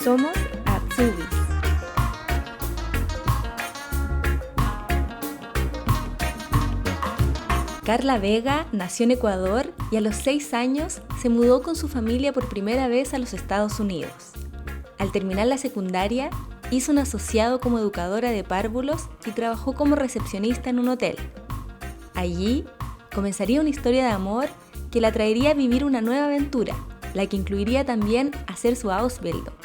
Somos Azubis. Carla Vega nació en Ecuador y a los 6 años se mudó con su familia por primera vez a los Estados Unidos. Al terminar la secundaria, hizo un asociado como educadora de párvulos y trabajó como recepcionista en un hotel. Allí comenzaría una historia de amor que la traería a vivir una nueva aventura, la que incluiría también hacer su Ausbildung.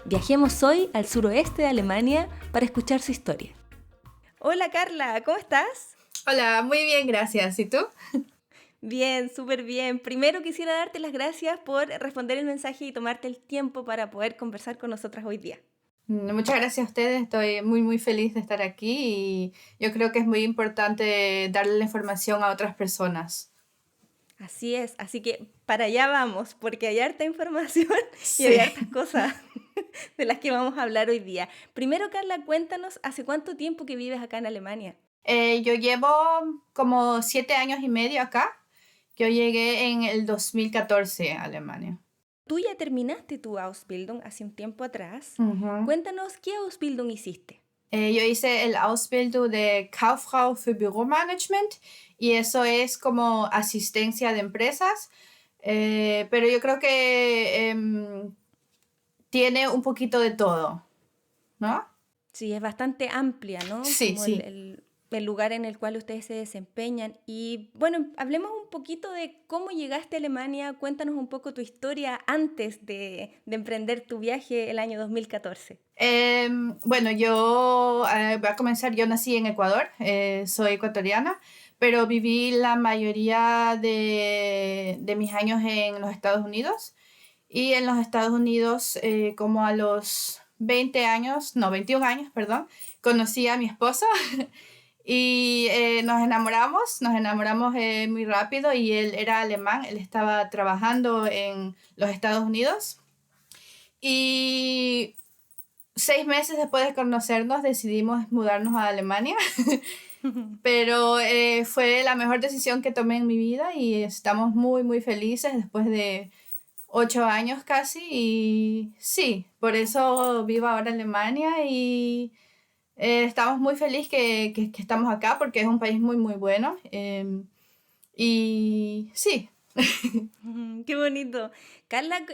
Viajemos hoy al suroeste de Alemania para escuchar su historia. Hola Carla, ¿cómo estás? Hola, muy bien, gracias. ¿Y tú? Bien, súper bien. Primero quisiera darte las gracias por responder el mensaje y tomarte el tiempo para poder conversar con nosotras hoy día. Muchas gracias a ustedes. Estoy muy feliz de estar aquí y yo creo que es muy importante darle la información a otras personas. Así es, así que para allá vamos, porque hay harta información y hay Sí. hartas cosas de las que vamos a hablar hoy día. Primero, Carla, cuéntanos, ¿hace cuánto tiempo que vives acá en Alemania? Yo llevo como 7 años y medio acá. Yo llegué en el 2014 a Alemania. Tú ya terminaste tu Ausbildung hace un tiempo atrás. Ujú. Cuéntanos, ¿qué Ausbildung hiciste? Yo hice el Ausbildung de Kauffrau für Büromanagement y eso es como asistencia de empresas, pero yo creo que tiene un poquito de todo, ¿no? Sí, es bastante amplia, ¿no? Sí, Como sí. el lugar en el cual ustedes se desempeñan. Y bueno, hablemos un poquito de cómo llegaste a Alemania. Cuéntanos un poco tu historia antes de emprender tu viaje el año 2014. Bueno, voy a comenzar, yo nací en Ecuador, soy ecuatoriana, pero viví la mayoría de mis años en los Estados Unidos. Y en los Estados Unidos, como a los 20 años, no, 21 años, perdón, conocí a mi esposo y nos enamoramos muy rápido y él era alemán, él estaba trabajando en los Estados Unidos y 6 meses después de conocernos decidimos mudarnos a Alemania, pero fue la mejor decisión que tomé en mi vida y estamos muy felices después de 8 años casi y sí, por eso vivo ahora en Alemania y estamos muy felices que estamos acá porque es un país muy bueno y sí. Qué bonito. Carla,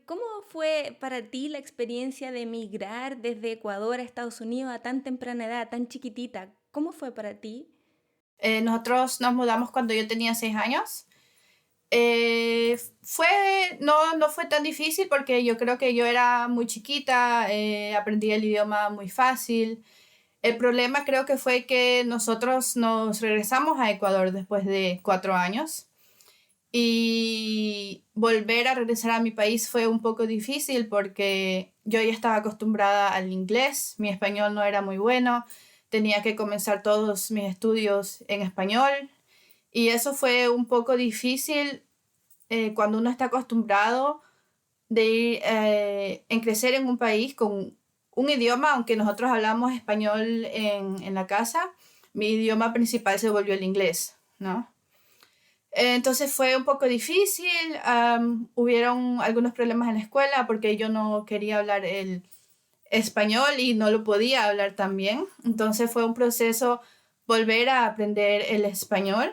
¿cómo fue para ti la experiencia de emigrar desde Ecuador a Estados Unidos a tan temprana edad, tan chiquitita? ¿Cómo fue para ti? Nosotros nos mudamos cuando yo tenía 6 años. No fue tan difícil porque yo creo que yo era muy chiquita, aprendí el idioma muy fácil. El problema creo que fue que nosotros nos regresamos a Ecuador después de 4 años y volver a regresar a mi país fue un poco difícil porque yo ya estaba acostumbrada al inglés, mi español no era muy bueno, tenía que comenzar todos mis estudios en español y eso fue un poco difícil cuando uno está acostumbrado en crecer en un país con un idioma, aunque nosotros hablamos español en la casa, mi idioma principal se volvió el inglés, ¿no? Entonces fue un poco difícil, hubieron algunos problemas en la escuela porque yo no quería hablar el español y no lo podía hablar también. Entonces fue un proceso volver a aprender el español.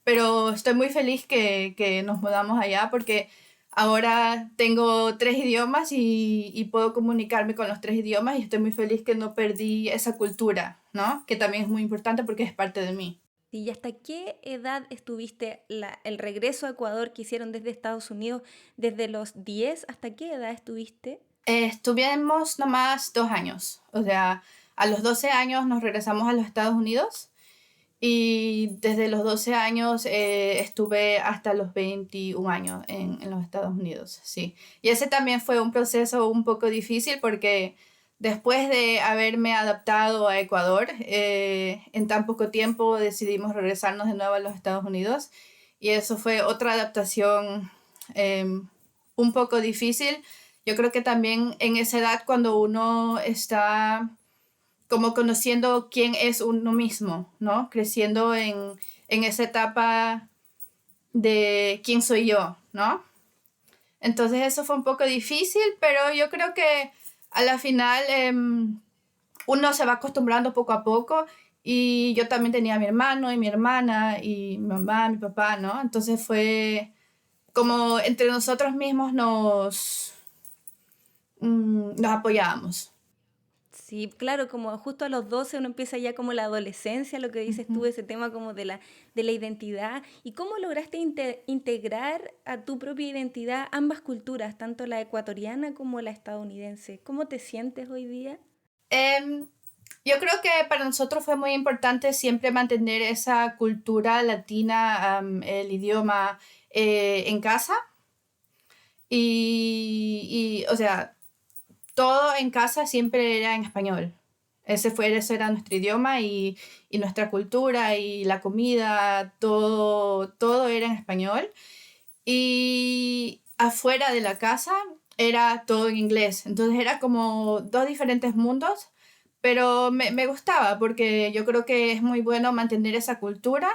Pero estoy muy feliz que nos mudamos allá porque ahora tengo 3 idiomas y puedo comunicarme con los 3 idiomas y estoy muy feliz que no perdí esa cultura, ¿no? Que también es muy importante porque es parte de mí. ¿Y hasta qué edad estuviste el regreso a Ecuador que hicieron desde Estados Unidos? ¿Desde los 10 hasta qué edad estuviste? Estuvimos nomás 2 años, o sea, a los 12 años nos regresamos a los Estados Unidos y desde los 12 años estuve hasta los 21 años en los Estados Unidos, sí. Y ese también fue un proceso un poco difícil porque después de haberme adaptado a Ecuador, en tan poco tiempo decidimos regresarnos de nuevo a los Estados Unidos y eso fue otra adaptación un poco difícil. Yo creo que también en esa edad cuando uno está como conociendo quién es uno mismo, ¿no? Creciendo en esa etapa de quién soy yo, ¿no? Entonces eso fue un poco difícil, pero yo creo que a la final uno se va acostumbrando poco a poco y yo también tenía a mi hermano y mi hermana y mi mamá, mi papá, ¿no? Entonces fue como entre nosotros mismos nos apoyábamos. Sí, claro, como justo a los 12 uno empieza ya como la adolescencia, lo que dices tú, Ujú. ese tema como de la identidad. ¿Y cómo lograste integrar a tu propia identidad ambas culturas, tanto la ecuatoriana como la estadounidense? ¿Cómo te sientes hoy día? Em, yo creo que para nosotros fue muy importante siempre mantener esa cultura latina, el idioma en casa o sea, todo en casa siempre era en español. Ese era nuestro idioma y nuestra cultura y la comida, todo era en español. Y afuera de la casa era todo en inglés. Entonces era como dos diferentes mundos, pero me gustaba porque yo creo que es muy bueno mantener esa cultura.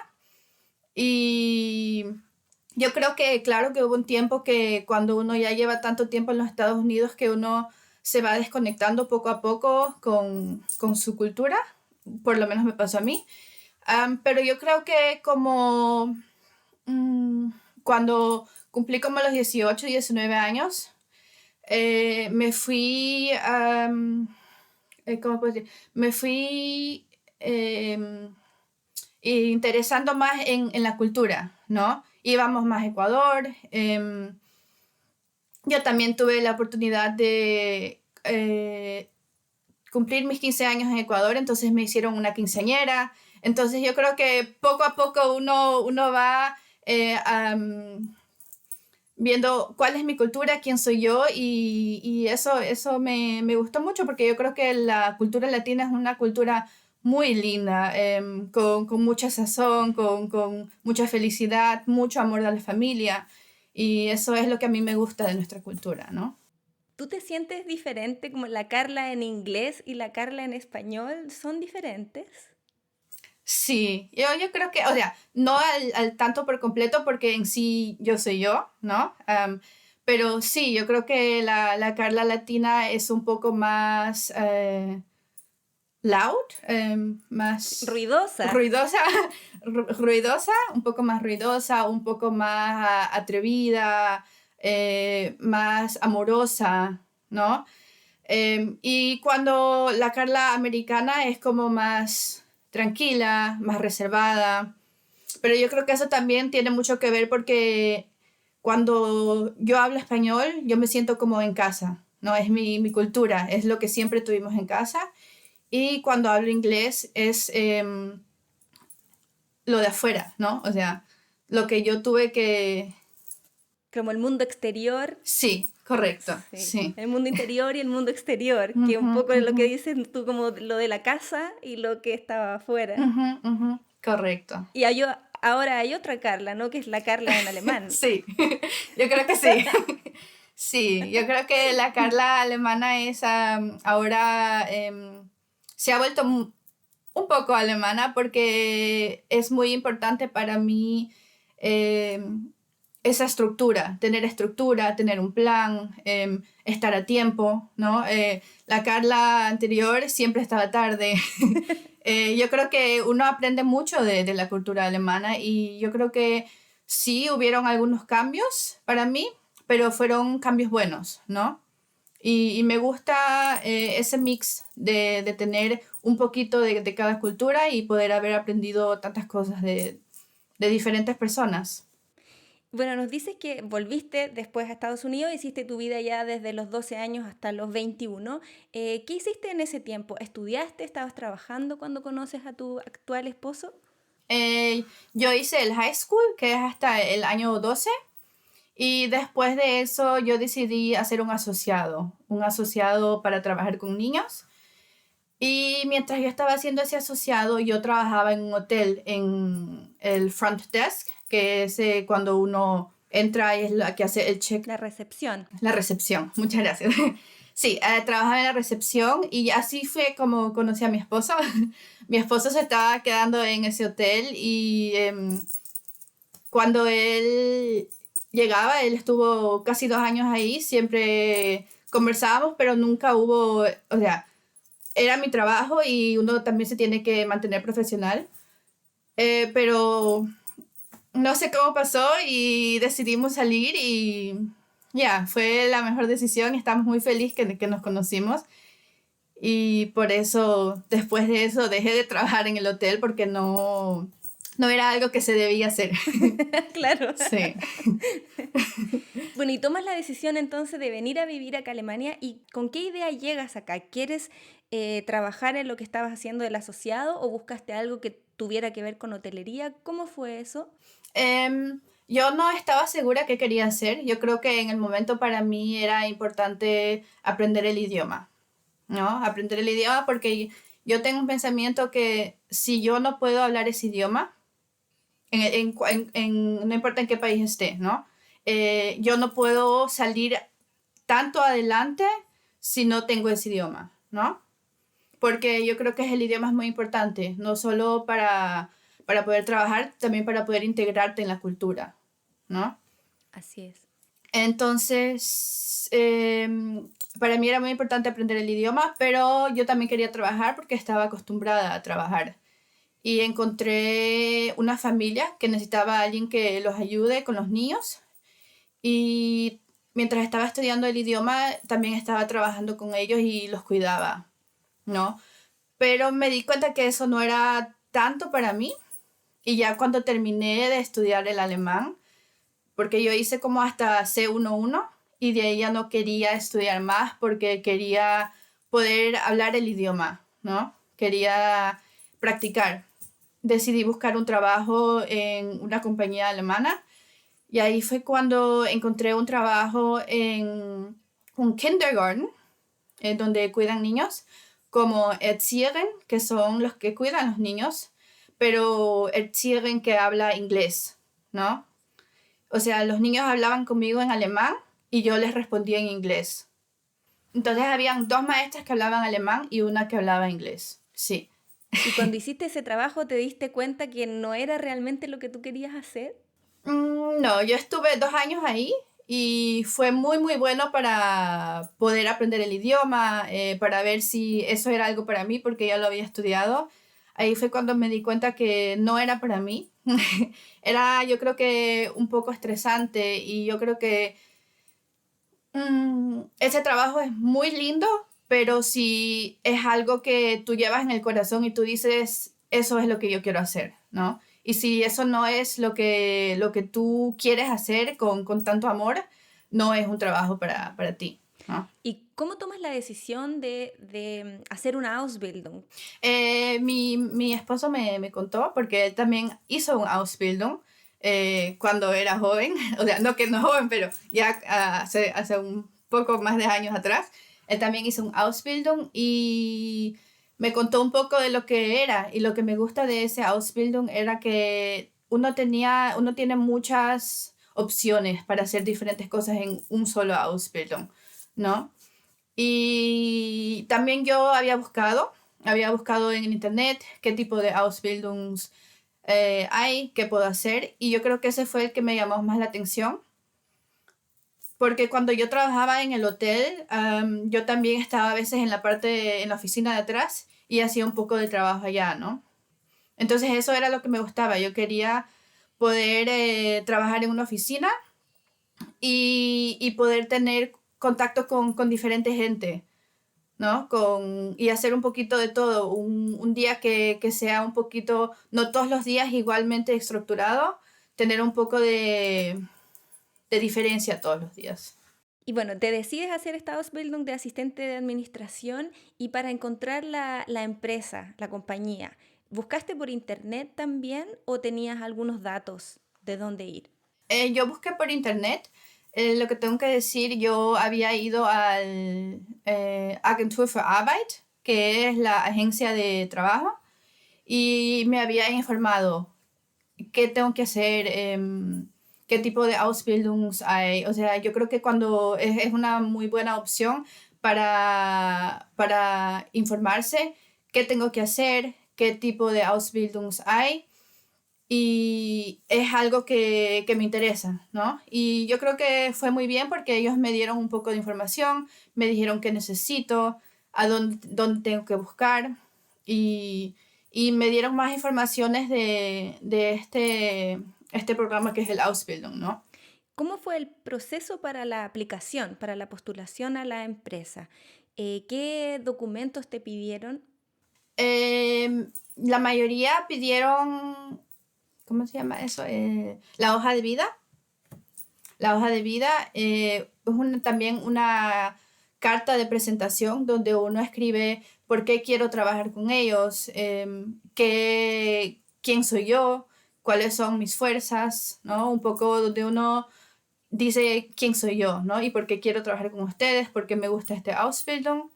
Y yo creo que, claro, que hubo un tiempo que cuando uno ya lleva tanto tiempo en los Estados Unidos que uno se va desconectando poco a poco con su cultura, por lo menos me pasó a mí. Pero yo creo que como mm, cuando cumplí como los 18 19 años, me fui, ¿cómo puedo decir? Me fui interesando más en la cultura, ¿no? Íbamos más a Ecuador. Yo también tuve la oportunidad de cumplir mis 15 años en Ecuador, entonces me hicieron una quinceañera. Entonces yo creo que poco a poco uno va viendo cuál es mi cultura, quién soy yo y eso me gustó mucho porque yo creo que la cultura latina es una cultura muy linda, con mucha sazón, con mucha felicidad, mucho amor a la familia y eso es lo que a mí me gusta de nuestra cultura, ¿no? ¿Tú te sientes diferente como la Carla en inglés y la Carla en español son diferentes? Sí, yo creo que, o sea, no al tanto por completo porque en sí yo soy yo, ¿no? Pero sí, yo creo que la Carla latina es un poco más loud, más Ruidosa. ruidosa, ruidosa, un poco más ruidosa, un poco más atrevida, más amorosa, ¿no? Y cuando la Carla americana es como más tranquila, más reservada. Pero yo creo que eso también tiene mucho que ver porque cuando yo hablo español, yo me siento como en casa, ¿no? Es mi cultura, es lo que siempre tuvimos en casa. Y cuando hablo inglés es lo de afuera, ¿no? O sea, lo que yo tuve que... Como el mundo exterior. Sí, correcto, Sí, sí. el mundo interior y el mundo exterior, que un Ujú, poco es lo ujú, que dices tú, como lo de la casa y lo que estaba afuera. ujú, ujú, correcto. Y ahora hay otra Carla, ¿no? Que es la Carla en alemán. Sí, yo creo que sí. Sí, yo creo que la Carla alemana es ahora se ha vuelto un poco alemana porque es muy importante para mí esa estructura, tener un plan, estar a tiempo, ¿no? La Carla anterior siempre estaba tarde. Yo creo que uno aprende mucho de la cultura alemana y yo creo que sí hubieron algunos cambios para mí, pero fueron cambios buenos, ¿no? Y me gusta ese mix de tener un poquito de cada cultura y poder haber aprendido tantas cosas de diferentes personas. Bueno, nos dices que volviste después a Estados Unidos, hiciste tu vida ya desde los 12 años hasta los 21. ¿Qué hiciste en ese tiempo? ¿Estudiaste? ¿Estabas trabajando cuando conoces a tu actual esposo? Yo hice el high school, que es hasta el año 12, y después de eso yo decidí hacer un asociado para trabajar con niños. Y mientras yo estaba haciendo ese asociado, yo trabajaba en un hotel, en el front desk, que es cuando uno entra y es la que hace el check. La recepción. La recepción, muchas gracias. Sí, trabajaba en la recepción y así fue como conocí a mi esposo. Mi esposo se estaba quedando en ese hotel y cuando él llegaba, él estuvo casi 2 años ahí, siempre conversábamos, pero nunca hubo, o sea, era mi trabajo y uno también se tiene que mantener profesional. Pero no sé cómo pasó y decidimos salir y ya, fue la mejor decisión. Estamos muy felices que nos conocimos y por eso, después de eso, dejé de trabajar en el hotel porque no era algo que se debía hacer. Claro. Sí. Bueno, y tomas la decisión entonces de venir a vivir acá a Alemania. ¿Y con qué idea llegas acá? ¿Quieres trabajar en lo que estabas haciendo del asociado o buscaste algo que tuviera que ver con hotelería? ¿Cómo fue eso? Yo no estaba segura qué quería hacer. Yo creo que en el momento para mí era importante aprender el idioma, ¿no? Aprender el idioma porque yo tengo un pensamiento que si yo no puedo hablar ese idioma, no importa en qué país esté, ¿no? Yo no puedo salir tanto adelante si no tengo ese idioma, ¿no? Porque yo creo que el idioma es muy importante, no solo para poder trabajar, también para poder integrarte en la cultura, ¿no? Así es. Entonces, para mí era muy importante aprender el idioma, pero yo también quería trabajar porque estaba acostumbrada a trabajar. Y encontré una familia que necesitaba a alguien que los ayude con los niños. Y mientras estaba estudiando el idioma, también estaba trabajando con ellos y los cuidaba, ¿no? Pero me di cuenta que eso no era tanto para mí. Y ya cuando terminé de estudiar el alemán, porque yo hice como hasta C1 y de ahí ya no quería estudiar más porque quería poder hablar el idioma, ¿no? Quería practicar. Decidí buscar un trabajo en una compañía alemana y ahí fue cuando encontré un trabajo en un kindergarten, donde cuidan niños, como Erzieherin, que son los que cuidan a los niños, pero Erzieherin que habla inglés, ¿no? O sea, los niños hablaban conmigo en alemán y yo les respondía en inglés. Entonces habían 2 maestras que hablaban alemán y una que hablaba inglés. Sí. ¿Y cuando hiciste ese trabajo te diste cuenta que no era realmente lo que tú querías hacer? No, yo estuve 2 años ahí y fue muy, muy bueno para poder aprender el idioma, para ver si eso era algo para mí, porque ya lo había estudiado. Ahí fue cuando me di cuenta que no era para mí. Era, yo creo que un poco estresante y yo creo que ese trabajo es muy lindo, pero si es algo que tú llevas en el corazón y tú dices, eso es lo que yo quiero hacer, ¿no? Y si eso no es lo que tú quieres hacer con tanto amor, no es un trabajo para ti, ¿no? ¿Y cómo tomas la decisión de hacer una Ausbildung? Mi esposo me contó, porque él también hizo un Ausbildung cuando era joven, o sea, no que no joven, pero ya hace un poco más de años atrás. Él también hizo un Ausbildung y me contó un poco de lo que era. Y lo que me gusta de ese Ausbildung era que uno tiene muchas opciones para hacer diferentes cosas en un solo Ausbildung, ¿no? Y también yo había buscado en internet qué tipo de Ausbildungs hay, qué puedo hacer, y yo creo que ese fue el que me llamó más la atención, porque cuando yo trabajaba en el hotel, yo también estaba a veces en la oficina de atrás y hacía un poco de trabajo allá, ¿no? Entonces eso era lo que me gustaba, yo quería poder trabajar en una oficina y poder tener contacto con diferente gente, ¿no? Y hacer un poquito de todo, un día que sea un poquito, no todos los días igualmente estructurado, tener un poco de diferencia todos los días. Y bueno, te decides hacer esta Ausbildung de asistente de administración y para encontrar la empresa, la compañía, ¿buscaste por internet también o tenías algunos datos de dónde ir? Yo busqué por internet. Lo que tengo que decir, yo había ido al Agentur für Arbeit, que es la agencia de trabajo, y me había informado qué tengo que hacer, qué tipo de Ausbildungs hay. O sea, yo creo que cuando es una muy buena opción para informarse qué tengo que hacer, qué tipo de Ausbildungs hay. y es algo que me interesa, ¿no? Y yo creo que fue muy bien porque ellos me dieron un poco de información, me dijeron qué necesito, dónde tengo que buscar y, y me dieron más informaciones de este programa que es el Ausbildung, ¿no? ¿Cómo fue el proceso para la aplicación, para la postulación a la empresa? ¿Qué documentos te pidieron? La mayoría pidieron, ¿cómo se llama eso? La hoja de vida. La hoja de vida es también una carta de presentación donde uno escribe por qué quiero trabajar con ellos, quién soy yo, cuáles son mis fuerzas, ¿no? Un poco donde uno dice quién soy yo, ¿no? Y por qué quiero trabajar con ustedes, por qué me gusta este Ausbildung.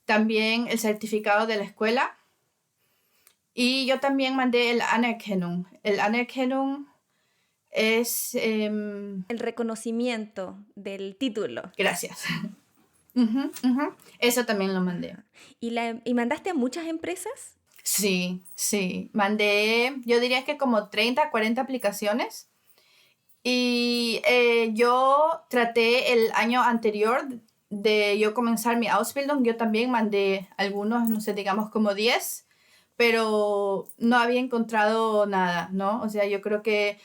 También el certificado de la escuela. Y yo también mandé el Anerkennung. El Anerkennung es... El reconocimiento del título. gracias. Ujú, ujú. Eso también lo mandé. ¿Y mandaste a muchas empresas? Sí, sí. Mandé, yo diría que como 30, 40 aplicaciones. Y yo traté el año anterior de yo comenzar mi Ausbildung. Yo también mandé algunos, no sé, digamos como 10, pero no había encontrado nada, ¿no? O sea, yo creo que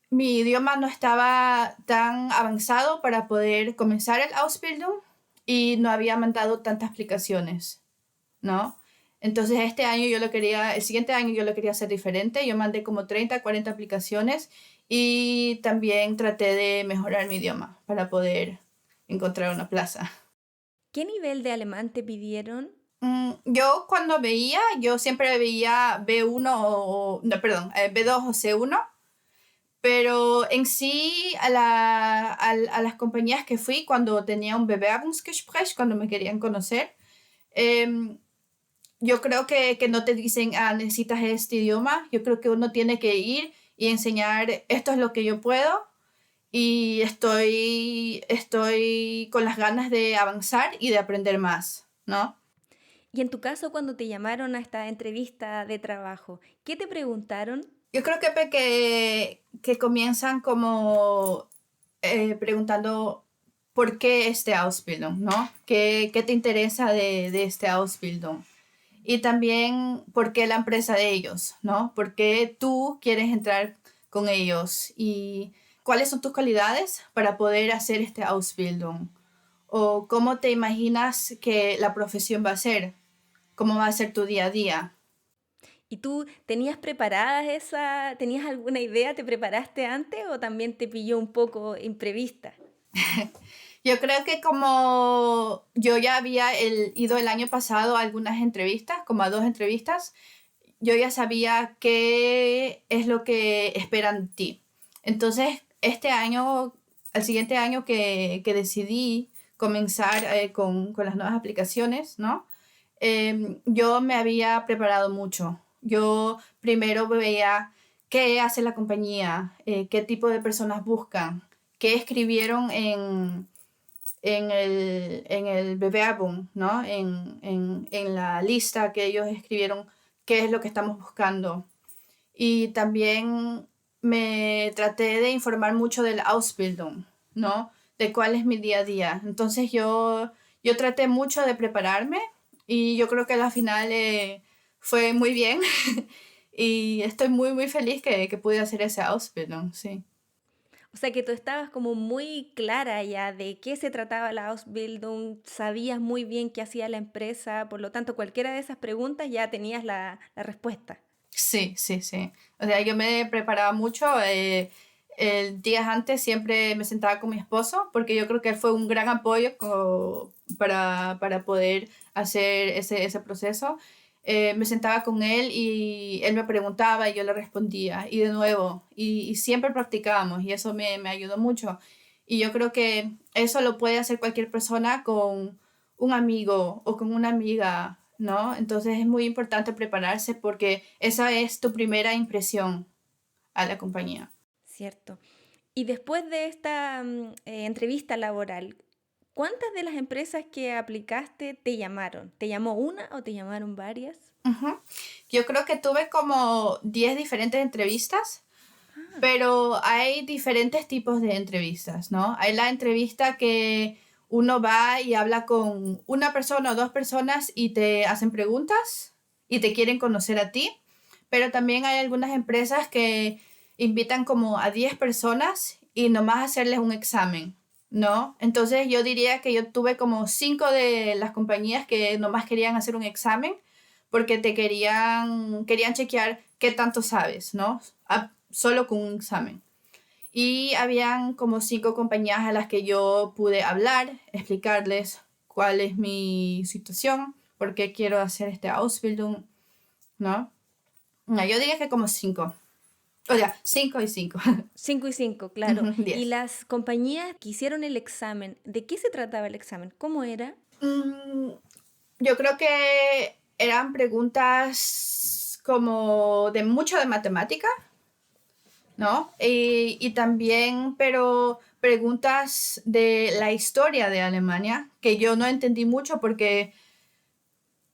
mi idioma no estaba tan avanzado para poder comenzar el Ausbildung y no había mandado tantas aplicaciones, ¿no? Entonces el siguiente año yo lo quería hacer diferente. Yo mandé como 30, 40 aplicaciones y también traté de mejorar mi idioma para poder encontrar una plaza. ¿Qué nivel de alemán te pidieron? Yo cuando yo siempre veía B1 no, perdón, B2 o C1. Pero en sí, a las compañías que fui cuando tenía un Bewerbungsgespräch, cuando me querían conocer, em, yo creo que no te dicen, necesitas este idioma. Yo creo que uno tiene que ir y enseñar, esto es lo que yo puedo y estoy con las ganas de avanzar y de aprender más, ¿no? Y en tu caso, cuando te llamaron a esta entrevista de trabajo, ¿qué te preguntaron? Yo creo que comienzan como preguntando por qué este Ausbildung, ¿no? ¿Qué te interesa de este Ausbildung? Y también por qué la empresa de ellos, ¿no? ¿Por qué tú quieres entrar con ellos? ¿Y cuáles son tus cualidades para poder hacer este Ausbildung? ¿O cómo te imaginas que la profesión va a ser? ¿Cómo va a ser tu día a día? ¿Y tú tenías preparadas tenías alguna idea, te preparaste antes o también te pilló un poco imprevista? Yo creo que como yo ya había ido el año pasado a algunas entrevistas, como a 2 entrevistas, yo ya sabía qué es lo que esperan de ti. Entonces, al siguiente año que decidí comenzar con las nuevas aplicaciones, ¿no? Yo me había preparado mucho. Yo primero veía qué hace la compañía, qué tipo de personas buscan, qué escribieron en el Bewerbung, ¿no? En la lista que ellos escribieron, qué es lo que estamos buscando. Y también me traté de informar mucho del Ausbildung, ¿no? De cuál es mi día a día. Entonces yo traté mucho de prepararme y yo creo que al final fue muy bien y estoy muy, muy feliz que pude hacer ese Ausbildung, sí. O sea que tú estabas como muy clara ya de qué se trataba la Ausbildung, sabías muy bien qué hacía la empresa, por lo tanto cualquiera de esas preguntas ya tenías la respuesta. Sí, sí, sí. O sea, yo me preparaba mucho. El días antes siempre me sentaba con mi esposo porque yo creo que él fue un gran apoyo para poder hacer ese proceso. Me sentaba con él y él me preguntaba y yo le respondía y de nuevo y siempre practicábamos y eso me ayudó mucho. Y yo creo que eso lo puede hacer cualquier persona con un amigo o con una amiga, ¿no? Entonces es muy importante prepararse porque esa es tu primera impresión a la compañía. Cierto. Y después de esta entrevista laboral, ¿Cuántas de las empresas que aplicaste te llamaron? ¿Te llamó una o te llamaron varias? Ujú. Yo creo que tuve como 10 diferentes entrevistas, pero hay diferentes tipos de entrevistas, ¿no? Hay la entrevista que uno va y habla con una persona o dos personas y te hacen preguntas y te quieren conocer a ti, pero también hay algunas empresas que invitan como a 10 personas y nomás hacerles un examen, ¿no? Entonces yo diría que yo tuve como 5 de las compañías que nomás querían hacer un examen porque querían chequear qué tanto sabes, ¿no? Solo con un examen. Y habían como 5 compañías a las que yo pude hablar, explicarles cuál es mi situación, por qué quiero hacer este Ausbildung, ¿no? No, yo diría que como 5. O sea, 5 y 5. 5 y 5, claro. Y 10. las compañías que hicieron el examen, ¿de qué se trataba el examen? ¿Cómo era? Yo creo que eran preguntas como de mucho de matemática, ¿no? Y también, pero preguntas de la historia de Alemania, que yo no entendí mucho porque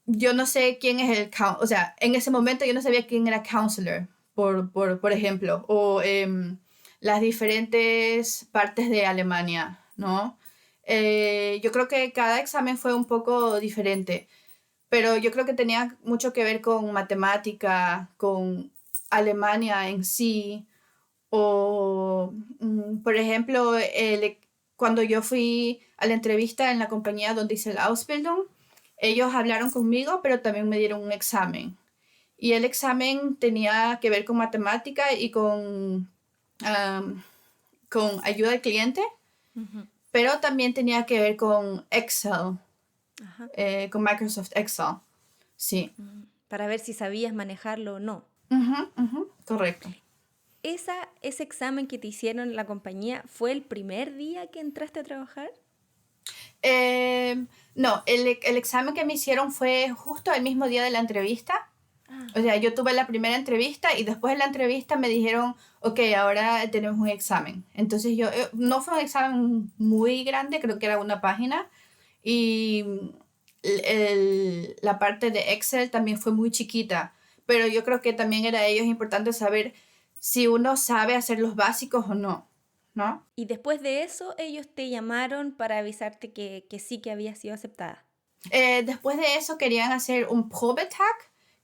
yo no sé quién es o sea, en ese momento yo no sabía quién era counselor, por ejemplo, o las diferentes partes de Alemania, ¿no? Yo creo que cada examen fue un poco diferente, pero yo creo que tenía mucho que ver con matemática, con Alemania en sí, o, por ejemplo, cuando yo fui a la entrevista en la compañía donde hice la Ausbildung, ellos hablaron conmigo, pero también me dieron un examen. Y el examen tenía que ver con matemática y con ayuda al cliente, Ujú. pero también tenía que ver con Excel, Ajá. con Microsoft Excel. Sí. Para ver si sabías manejarlo o no. Ujú, ujú, correcto. ¿Ese examen que te hicieron en la compañía fue el primer día que entraste a trabajar? No, el examen que me hicieron fue justo el mismo día de la entrevista. Ah, O sea, yo tuve la primera entrevista y después de la entrevista me dijeron, ok, ahora tenemos un examen. Entonces no fue un examen muy grande, creo que era una página. Y la parte de Excel también fue muy chiquita. Pero yo creo que también era ellos importante saber si uno sabe hacer los básicos o no, ¿no? y después de eso, ellos te llamaron para avisarte que sí que habías sido aceptada. Después de eso querían hacer un Probetag,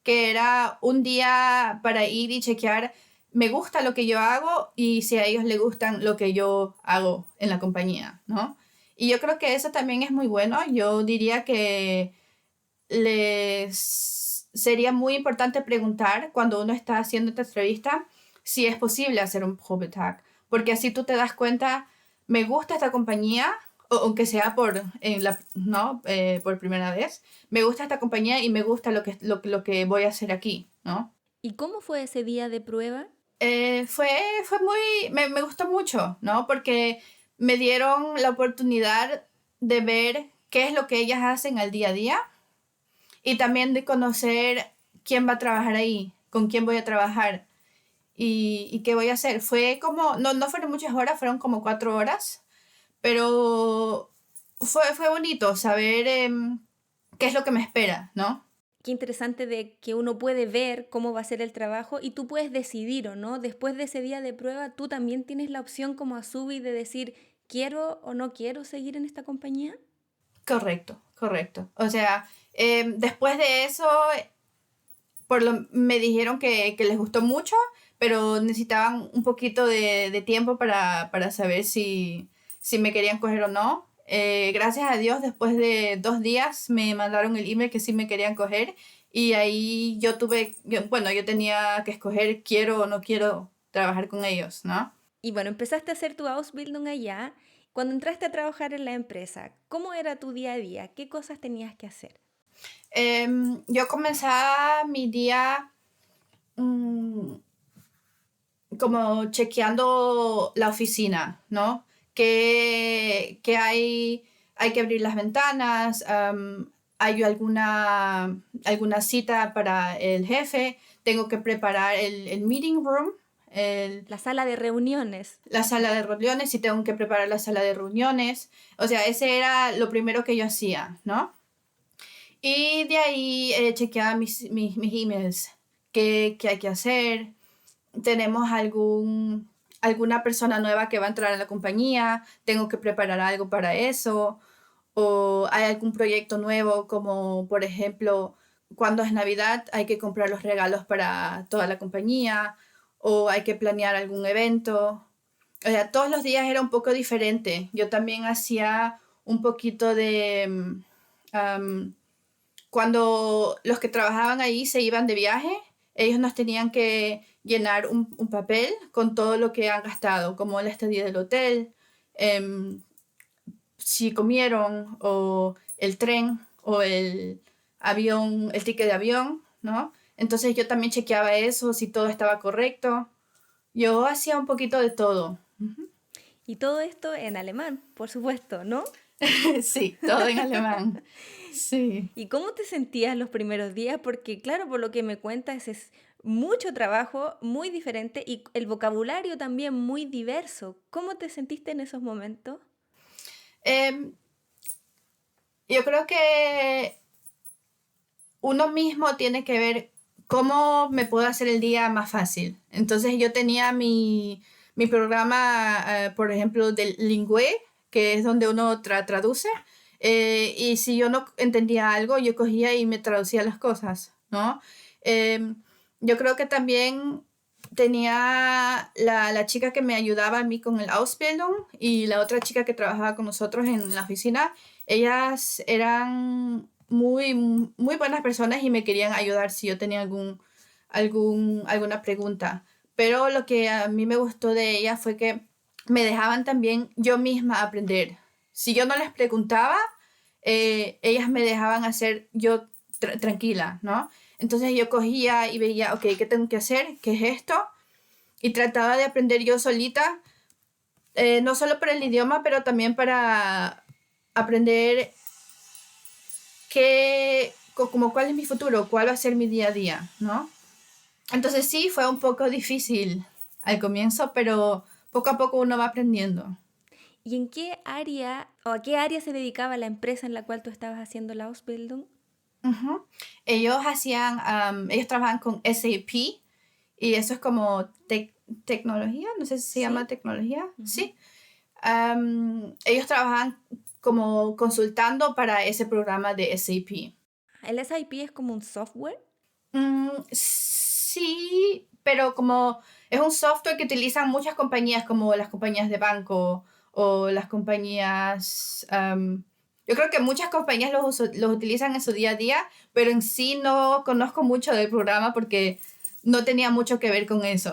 que era un día para ir y chequear, me gusta lo que yo hago y si a ellos les gustan lo que yo hago en la compañía, ¿no? Y yo creo que eso también es muy bueno. Yo diría que les sería muy importante preguntar cuando uno está haciendo esta entrevista si es posible hacer un Probetag, porque así tú te das cuenta, me gusta esta compañía, aunque sea ¿no? Por primera vez, me gusta esta compañía y me gusta lo que voy a hacer aquí, ¿no? ¿Y cómo fue ese día de prueba? Fue me gustó mucho, ¿no? Porque me dieron la oportunidad de ver qué es lo que ellas hacen al día a día y también de conocer quién va a trabajar ahí, con quién voy a trabajar y qué voy a hacer. Fue como, no fueron muchas horas, fueron como 4 horas, pero fue bonito saber qué es lo que me espera, ¿no? Qué interesante de que uno puede ver cómo va a ser el trabajo y tú puedes decidir o no. Después de ese día de prueba, tú también tienes la opción como Azubi de decir, ¿quiero o no quiero seguir en esta compañía? Correcto, correcto. O sea, después de eso, me dijeron que les gustó mucho, pero necesitaban un poquito de tiempo para saber si me querían coger o no. Gracias a Dios, después de 2 días me mandaron el email que sí me querían coger y ahí bueno, yo tenía que escoger quiero o no quiero trabajar con ellos, ¿no? Y bueno, empezaste a hacer tu Ausbildung allá. Cuando entraste a trabajar en la empresa, ¿cómo era tu día a día? ¿Qué cosas tenías que hacer? Yo comenzaba mi día mm, como chequeando la oficina, ¿no? Que hay que abrir las ventanas, hay alguna cita para el jefe, tengo que preparar el meeting room, La sala de reuniones. La sala de reuniones, si tengo que preparar la sala de reuniones. O sea, ese era lo primero que yo hacía, ¿no? Y de ahí chequeaba mis emails, qué hay que hacer. Tenemos alguna persona nueva que va a entrar a la compañía, tengo que preparar algo para eso. O hay algún proyecto nuevo, como por ejemplo, cuando es Navidad hay que comprar los regalos para toda la compañía, o hay que planear algún evento. O sea, todos los días era un poco diferente. Yo también hacía un poquito de... cuando los que trabajaban ahí se iban de viaje, ellos nos tenían que llenar un papel con todo lo que han gastado, como la estadía del hotel, si comieron, o el tren, o el avión, el ticket de avión, ¿no? Entonces yo también chequeaba eso, si todo estaba correcto. Yo hacía un poquito de todo. Y todo esto en alemán, por supuesto, ¿no? Sí, todo en alemán. Sí. ¿Y cómo te sentías los primeros días? Porque claro, por lo que me cuentas es mucho trabajo, muy diferente y el vocabulario también muy diverso. ¿Cómo te sentiste en esos momentos? Em, yo creo que uno mismo tiene que ver cómo me puedo hacer el día más fácil. Entonces yo tenía mi programa, por ejemplo, del Lingüe, que es donde uno traduce, y si yo no entendía algo, yo cogía y me traducía las cosas, ¿no? Yo creo que también tenía la chica que me ayudaba a mí con el Ausbildung y la otra chica que trabajaba con nosotros en la oficina. Ellas eran muy buenas personas y me querían ayudar si yo tenía alguna pregunta. Pero lo que a mí me gustó de ellas fue que me dejaban también yo misma aprender. Si yo no les preguntaba, ellas me dejaban hacer yo tranquila, ¿no? Entonces yo cogía y veía, ok, ¿qué tengo que hacer? ¿Qué es esto? Y trataba de aprender yo solita, no solo para el idioma, pero también para aprender como cuál es mi futuro, cuál va a ser mi día a día, ¿no? Entonces sí, fue un poco difícil al comienzo, pero poco a poco uno va aprendiendo. ¿Y en qué área o a qué área se dedicaba la empresa en la cual tú estabas haciendo la Ausbildung? Ujú. Ellos trabajan con SAP y eso es como tecnología, no sé si se llama Sí. tecnología, Ujú. sí. Ellos trabajan como consultando para ese programa de SAP. ¿El SIP es como un software? Sí, pero como es un software que utilizan muchas compañías, como las compañías de banco o las compañías... yo creo que muchas compañías los utilizan en su día a día, pero en sí no conozco mucho del programa porque no tenía mucho que ver con eso.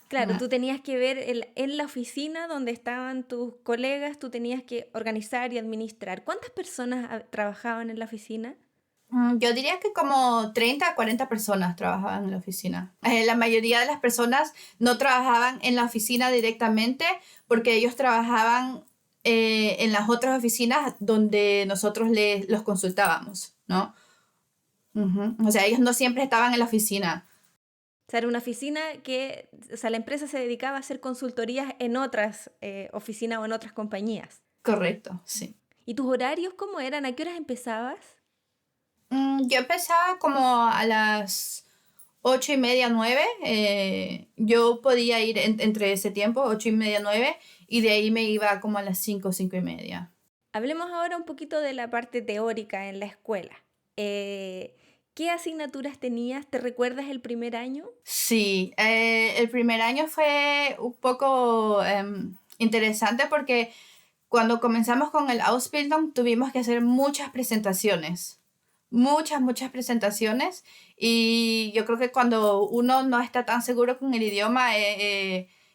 Claro, tú tenías que ver en la oficina donde estaban tus colegas, tú tenías que organizar y administrar. ¿Cuántas personas trabajaban en la oficina? Yo diría que como 30 a 40 personas trabajaban en la oficina. La mayoría de las personas no trabajaban en la oficina directamente porque ellos trabajaban en las otras oficinas donde nosotros los consultábamos, ¿no? Ujú. O sea, ellos no siempre estaban en la oficina. O sea, era una oficina que, o sea, la empresa se dedicaba a hacer consultorías en otras oficinas o en otras compañías. Correcto, sí. ¿Y tus horarios cómo eran? ¿A qué horas empezabas? Yo empezaba como a las 8:30, 9. Yo podía ir entre ese tiempo, 8:30, 9, y de ahí me iba como a las 5, 5:30. Hablemos ahora un poquito de la parte teórica en la escuela. ¿Qué asignaturas tenías? ¿Te recuerdas el primer año? Sí, el primer año fue un poco interesante porque cuando comenzamos con el Ausbildung tuvimos que hacer muchas presentaciones, muchas presentaciones, y yo creo que cuando uno no está tan seguro con el idioma,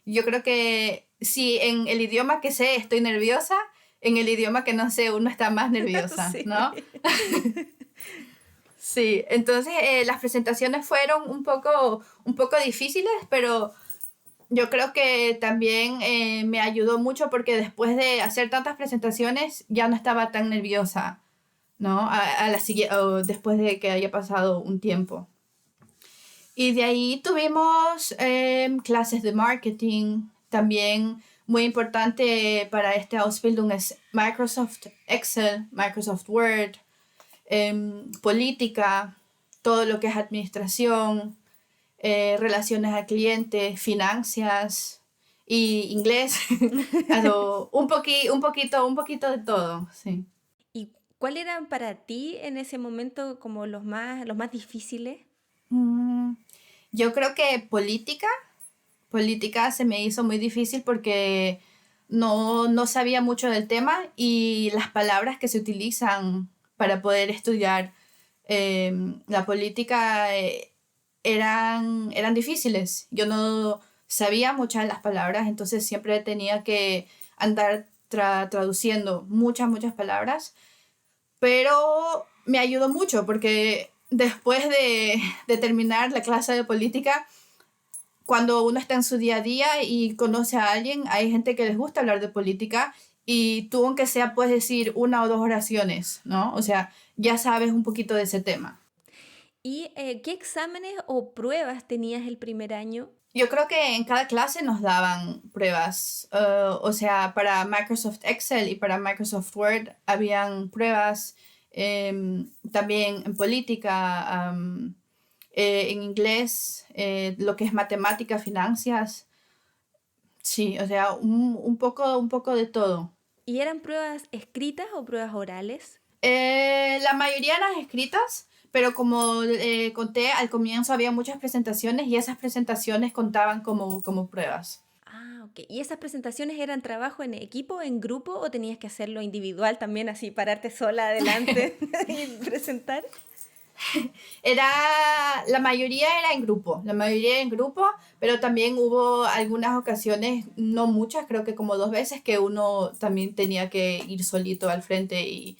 yo creo que si en el idioma que sé estoy nerviosa, en el idioma que no sé uno está más nerviosa, Sí. ¿no? Sí, entonces las presentaciones fueron un poco difíciles, pero yo creo que también me ayudó mucho porque después de hacer tantas presentaciones ya no estaba tan nerviosa, ¿no? O después de que haya pasado un tiempo. Y de ahí tuvimos clases de marketing. También muy importante para este Ausbildung es Microsoft Excel, Microsoft Word, política, todo lo que es administración, relaciones al cliente, finanzas y inglés. Un poquito de todo, sí. ¿Y cuál eran para ti en ese momento como los más difíciles? Mm, yo creo que política se me hizo muy difícil porque no sabía mucho del tema y las palabras que se utilizan para poder estudiar la política eran difíciles. Yo no sabía muchas de las palabras, entonces siempre tenía que andar traduciendo muchas palabras, pero me ayudó mucho porque después de terminar la clase de política, cuando uno está en su día a día y conoce a alguien, hay gente que les gusta hablar de política y tú, aunque sea, puedes decir una o dos oraciones, ¿no? O sea, ya sabes un poquito de ese tema. ¿Y qué exámenes o pruebas tenías el primer año? Yo creo que en cada clase nos daban pruebas, o sea, para Microsoft Excel y para Microsoft Word habían pruebas, también en política, en inglés, lo que es matemática, finanzas, sí, o sea, un poco de todo. ¿Y eran pruebas escritas o pruebas orales? La mayoría eran escritas, pero como conté, al comienzo había muchas presentaciones y esas presentaciones contaban como pruebas. Ah, ok. ¿Y esas presentaciones eran trabajo en equipo, en grupo, o tenías que hacerlo individual también, así pararte sola adelante y presentar? La mayoría era en grupo, pero también hubo algunas ocasiones, no muchas, creo que como 2 veces, que uno también tenía que ir solito al frente y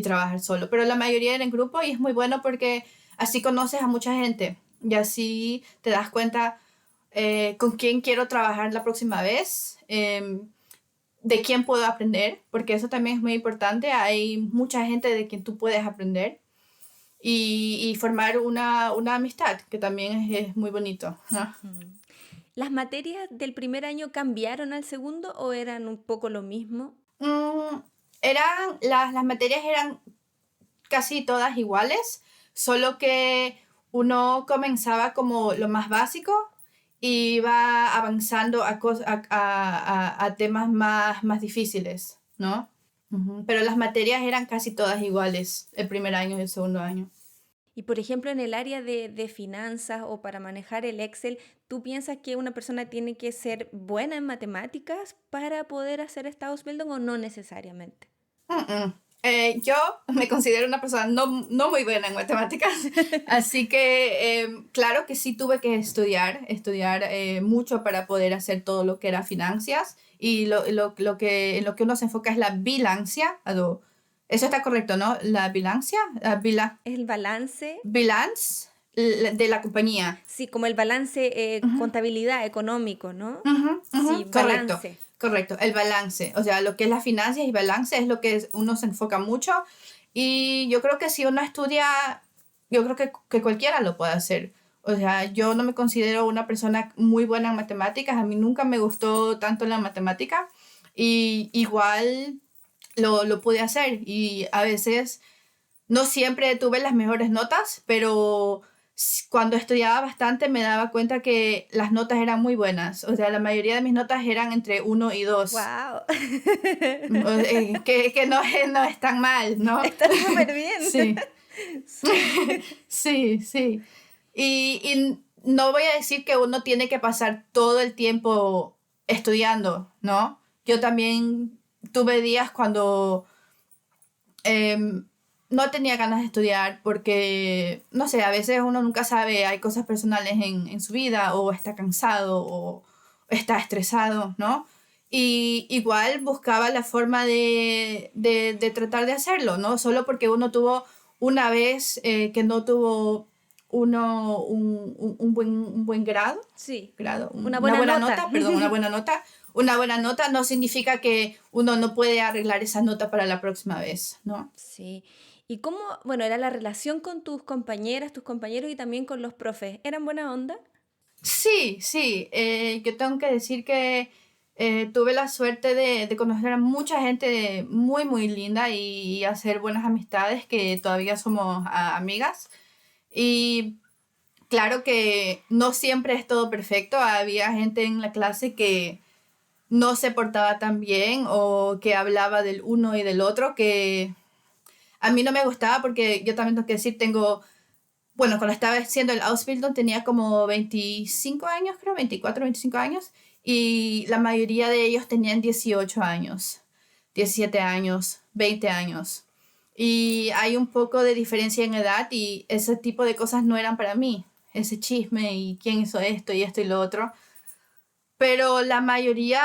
trabajar solo. Pero la mayoría era en grupo y es muy bueno porque así conoces a mucha gente y así te das cuenta con quién quiero trabajar la próxima vez, de quién puedo aprender, porque eso también es muy importante. Hay mucha gente de quien tú puedes aprender y formar una amistad, que también es muy bonito, ¿no? Mm. ¿Las materias del primer año cambiaron al segundo o eran un poco lo mismo? Mm, las materias eran casi todas iguales, solo que uno comenzaba como lo más básico y iba avanzando a temas más difíciles, ¿no? Ujú. Pero las materias eran casi todas iguales, el primer año y el segundo año. Y por ejemplo, en el área de finanzas o para manejar el Excel, ¿tú piensas que una persona tiene que ser buena en matemáticas para poder hacer esta Ausbildung o no necesariamente? Mm. Yo me considero una persona no muy buena en matemáticas, así que claro que sí tuve que estudiar mucho para poder hacer todo lo que era finanzas y en lo que uno se enfoca es la bilancia. Eso está correcto, ¿no? La bilancia, El balance, bilance de la compañía. sí, como el balance, Ujú, contabilidad económico, ¿no? ujú, Sí, ujú, correcto. balance. Correcto, el balance, o sea, lo que es las finanzas y balance es lo que uno se enfoca mucho y yo creo que si uno estudia, yo creo que cualquiera lo puede hacer. O sea, yo no me considero una persona muy buena en matemáticas, a mí nunca me gustó tanto la matemática y igual lo pude hacer y a veces no siempre tuve las mejores notas, pero cuando estudiaba bastante me daba cuenta que las notas eran muy buenas. O sea, la mayoría de mis notas eran entre 1 y 2. ¡Wow! Que no es tan mal, ¿no? Está súper bien. Sí, Sí. sí, sí. Y no voy a decir que uno tiene que pasar todo el tiempo estudiando, ¿no? Yo también tuve días cuando em, no tenía ganas de estudiar porque, no sé, a veces uno nunca sabe, hay cosas personales en su vida o está cansado o está estresado, ¿no? Y igual buscaba la forma de tratar de hacerlo, ¿no? Solo porque uno tuvo una vez que no tuvo un buen Sí, grado, una una buena buena nota. nota, perdón, una buena nota. Una buena nota no significa que uno no puede arreglar esa nota para la próxima vez, ¿no? Sí. ¿Y cómo, bueno, era la relación con tus compañeras, tus compañeros y también con los profes? ¿Eran buena onda? Sí, sí, yo tengo que decir que tuve la suerte de conocer a mucha gente muy, muy linda y hacer buenas amistades que todavía somos amigas. Y claro que no siempre es todo perfecto, había gente en la clase que no se portaba tan bien o que hablaba del uno y del otro, que a mí no me gustaba porque yo también tengo que decir, bueno, cuando estaba haciendo el Ausbildung tenía como 25 años, creo, 24, 25 años, y la mayoría de ellos tenían 18 años, 17 años, 20 años. Y hay un poco de diferencia en edad y ese tipo de cosas no eran para mí, ese chisme y quién hizo esto y lo otro. Pero la mayoría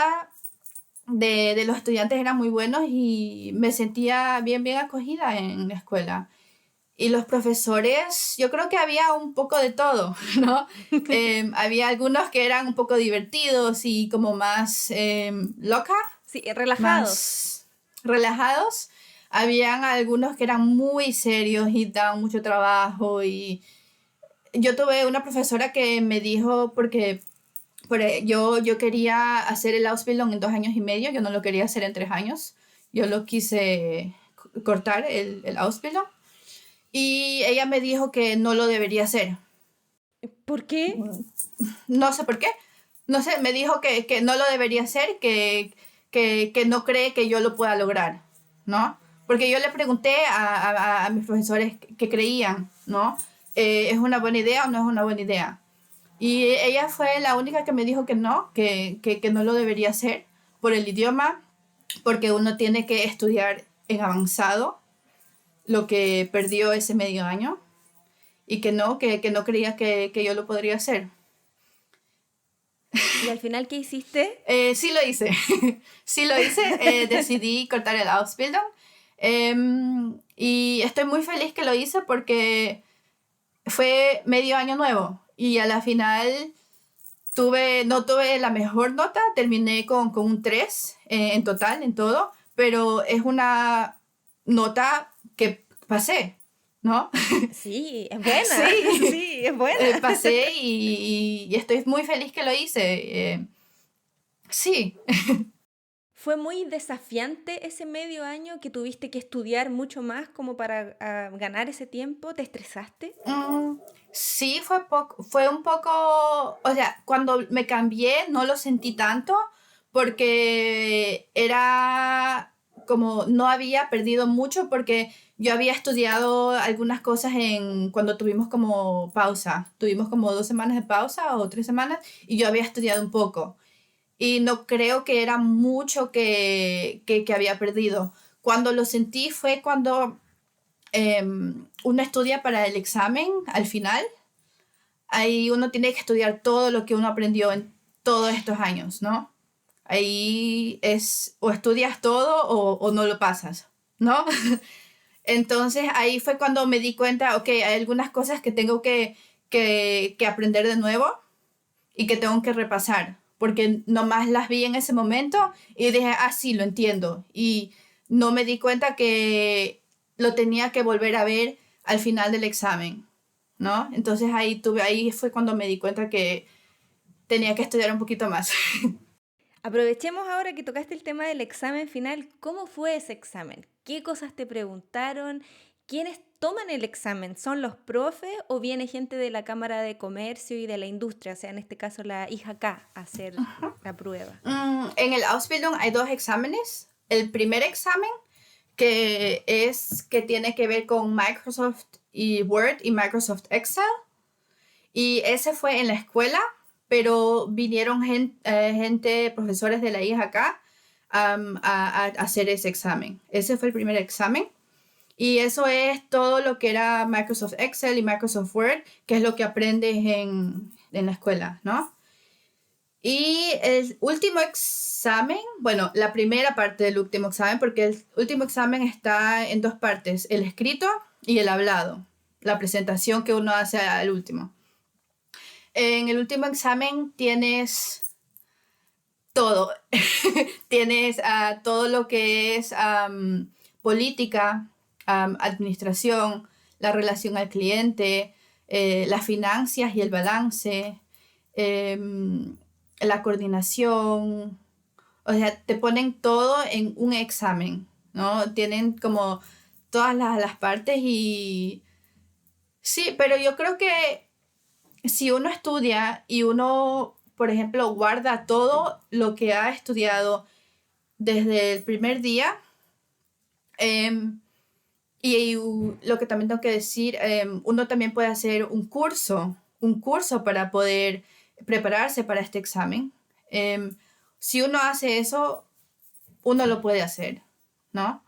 de los estudiantes eran muy buenos y me sentía bien, bien acogida en la escuela. Y los profesores, yo creo que había un poco de todo, ¿no? Había algunos que eran un poco divertidos y como más loca, Sí, relajados. más relajados. Habían algunos que eran muy serios y daban mucho trabajo. Y yo tuve una profesora que me dijo, porque yo quería hacer el Ausbildung en 2 años y medio, yo no lo quería hacer en 3 años. Yo lo quise cortar el Ausbildung. Y ella me dijo que no lo debería hacer. ¿Por qué? No sé por qué. No sé, me dijo que no lo debería hacer, que no cree que yo lo pueda lograr, ¿no? Porque yo le pregunté a mis profesores qué creían, ¿no? ¿Es una buena idea o no es una buena idea? Y ella fue la única que me dijo que no, que no lo debería hacer por el idioma, porque uno tiene que estudiar en avanzado, lo que perdió ese medio año y que no creía que yo lo podría hacer. ¿Y al final qué hiciste? Sí lo hice, sí lo hice, decidí cortar el Ausbildung y estoy muy feliz que lo hice porque fue medio año nuevo y a la final no tuve la mejor nota, terminé con un 3 en total, en todo, pero es una nota que pasé, ¿no? Sí, es buena. Sí, Sí, es buena. pasé y estoy muy feliz que lo hice. Sí. ¿Fue muy desafiante ese medio año que tuviste que estudiar mucho más como para ganar ese tiempo? ¿Te estresaste? Mm, sí, fue un poco, o sea, cuando me cambié no lo sentí tanto porque era como no había perdido mucho porque yo había estudiado algunas cosas cuando tuvimos como pausa, tuvimos como 2 semanas de pausa o 3 semanas y yo había estudiado un poco y no creo que era mucho que había perdido. Cuando lo sentí fue cuando uno estudia para el examen al final. Ahí uno tiene que estudiar todo lo que uno aprendió en todos estos años, ¿no? Ahí es o estudias todo o no lo pasas, ¿no? Entonces ahí fue cuando me di cuenta, ok, hay algunas cosas que tengo que aprender de nuevo y que tengo que repasar, porque nomás las vi en ese momento y dije, ah, sí, lo entiendo. Y no me di cuenta que lo tenía que volver a ver al final del examen, ¿no? Entonces ahí fue cuando me di cuenta que tenía que estudiar un poquito más. Aprovechemos ahora que tocaste el tema del examen final. ¿Cómo fue ese examen? ¿Qué cosas te preguntaron? ¿Quiénes toman el examen? ¿Son los profes o viene gente de la Cámara de Comercio y de la industria? O sea, en este caso la IJK a hacer la prueba. En el Ausbildung hay 2 exámenes. El primer examen, que tiene que ver con Microsoft y Word y Microsoft Excel. Y ese fue en la escuela, pero vinieron gente, profesores de la IJK, a hacer ese examen. Ese fue el primer examen. Y eso es todo lo que era Microsoft Excel y Microsoft Word, que es lo que aprendes en la escuela, ¿no? Y el último examen, bueno, la primera parte del último examen, porque el último examen está en 2 partes, el escrito y el hablado, la presentación que uno hace al último. En el último examen tienes todo. Tienes todo lo que es política, administración, la relación al cliente, las finanzas y el balance, la coordinación. O sea, te ponen todo en un examen, ¿no? Tienen como todas las partes y sí, pero yo creo que si uno estudia y uno, por ejemplo, guarda todo lo que ha estudiado desde el primer día, em, lo que también tengo que decir, uno también puede hacer un curso para poder prepararse para este examen. Si uno hace eso, uno lo puede hacer, ¿no?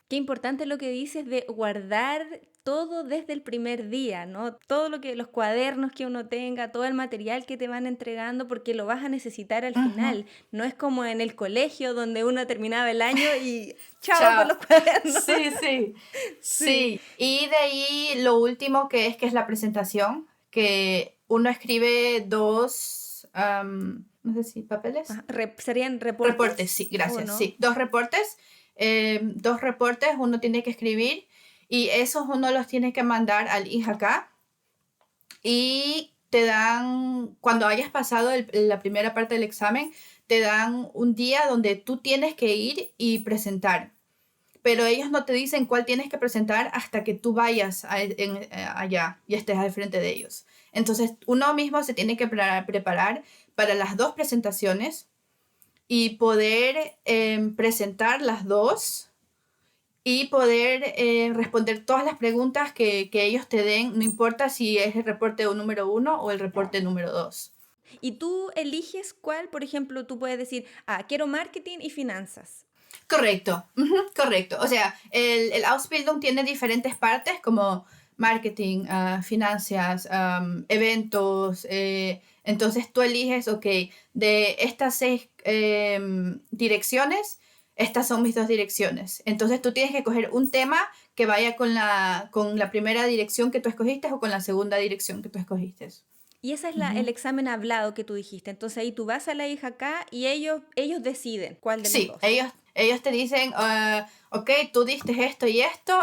Qué importante lo que dices de guardar todo desde el primer día, ¿no? Todo lo que, los cuadernos que uno tenga, todo el material que te van entregando, porque lo vas a necesitar al Ujú. final. No es como en el colegio donde uno terminaba el año y chao con Chao. los cuadernos. Sí, sí, Sí. sí. Y de ahí lo último que es la presentación, que uno escribe dos, no sé si papeles. Ajá. ¿Serían Reportes, reportes sí, o gracias, no? sí. Dos reportes uno tiene que escribir y esos uno los tiene que mandar al IJK y te dan, cuando hayas pasado la primera parte del examen, te dan un día donde tú tienes que ir y presentar. Pero ellos no te dicen cuál tienes que presentar hasta que tú vayas allá y estés al frente de ellos. Entonces, uno mismo se tiene que preparar para las dos presentaciones y poder presentar las dos y poder responder todas las preguntas que ellos te den, no importa si es el reporte número 1 o el reporte número 2. Y tú eliges cuál, por ejemplo, tú puedes decir, quiero marketing y finanzas. Correcto, ujú, correcto. O sea, el Ausbildung tiene diferentes partes como marketing, finanzas, eventos. Entonces tú eliges, ok, de estas 6 direcciones, estas son mis 2 direcciones. Entonces tú tienes que coger un tema que vaya con la primera dirección que tú escogiste o con la segunda dirección que tú escogiste. Y ese es el Ujú. examen hablado que tú dijiste. Entonces ahí tú vas a la IJK y ellos deciden cuál de los Sí, dos. ellos te dicen, ok, tú diste esto y esto,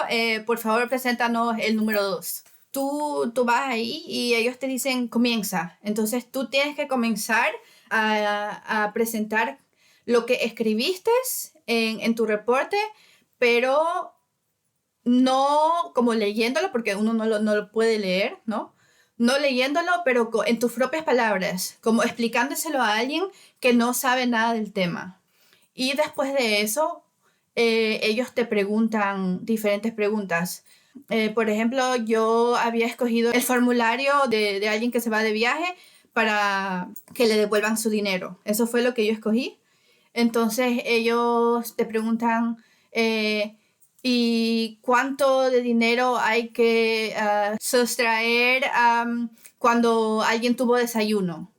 por favor preséntanos el número 2. Tú vas ahí y ellos te dicen, comienza. Entonces tú tienes que comenzar a presentar lo que escribiste en tu reporte, pero no como leyéndolo, porque uno no lo puede leer, ¿no? No leyéndolo, pero en tus propias palabras, como explicándoselo a alguien que no sabe nada del tema. Y después de eso, ellos te preguntan diferentes preguntas. Por ejemplo, yo había escogido el formulario de alguien que se va de viaje para que le devuelvan su dinero. Eso fue lo que yo escogí. Entonces ellos te preguntan, ¿y cuánto de dinero hay que sustraer cuando alguien tuvo desayuno?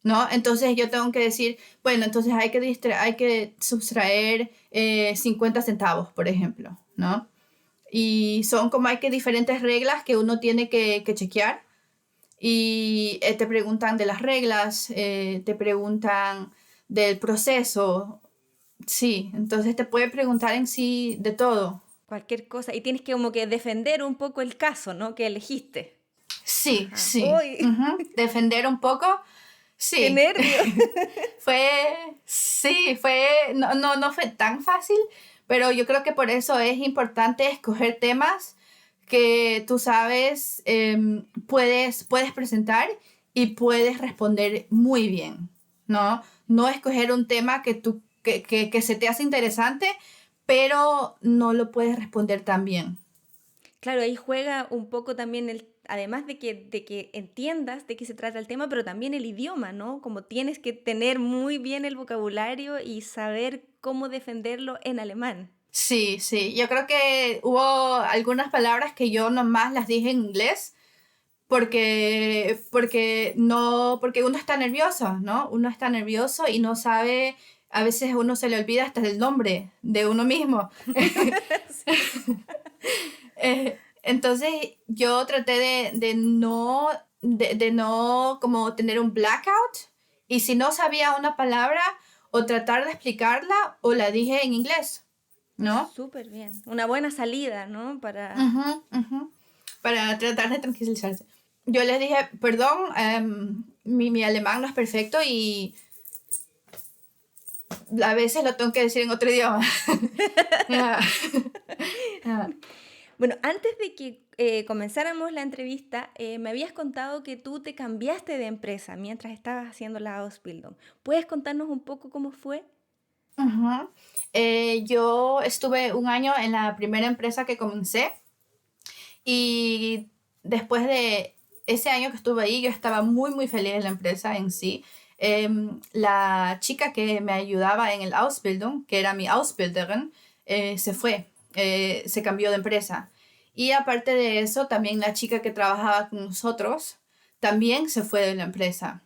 ¿No? Entonces yo tengo que decir, bueno, entonces hay que sustraer 50 centavos, por ejemplo, ¿no? Y son como hay que diferentes reglas que uno tiene que chequear y te preguntan de las reglas, te preguntan del proceso, sí, entonces te puede preguntar en sí de todo. Cualquier cosa. Y tienes que como que defender un poco el caso, ¿no? Que elegiste. Sí, Ajá. sí. ¡Uy! Ujú. Defender un poco, ¡Qué sí. nervios! No fue tan fácil, pero yo creo que por eso es importante escoger temas que tú sabes, puedes presentar y puedes responder muy bien, ¿no? No escoger un tema que se te hace interesante, pero no lo puedes responder tan bien. Claro, ahí juega un poco también además de que entiendas de qué se trata el tema, pero también el idioma, ¿no? Como tienes que tener muy bien el vocabulario y saber cómo defenderlo en alemán. Sí, sí, yo creo que hubo algunas palabras que yo nomás las dije en inglés porque uno está nervioso, ¿no? Uno está nervioso y no sabe, a veces uno se le olvida hasta el nombre de uno mismo. Entonces yo traté de no como tener un blackout y si no sabía una palabra o tratar de explicarla o la dije en inglés. ¿no? Súper bien. Una buena salida, ¿no? Ujú, ujú. Para tratar de tranquilizarse. Yo les dije, perdón, mi alemán no es perfecto y a veces lo tengo que decir en otro idioma. Ya. Ya. Bueno, antes de que comenzáramos la entrevista, me habías contado que tú te cambiaste de empresa mientras estabas haciendo la Ausbildung. ¿Puedes contarnos un poco cómo fue? Ujú. Yo estuve un año en la primera empresa que comencé y después de ese año que estuve ahí, yo estaba muy, muy feliz en la empresa en sí. La chica que me ayudaba en el Ausbildung, que era mi Ausbilderin, se fue, se cambió de empresa. Y aparte de eso, también la chica que trabajaba con nosotros también se fue de la empresa.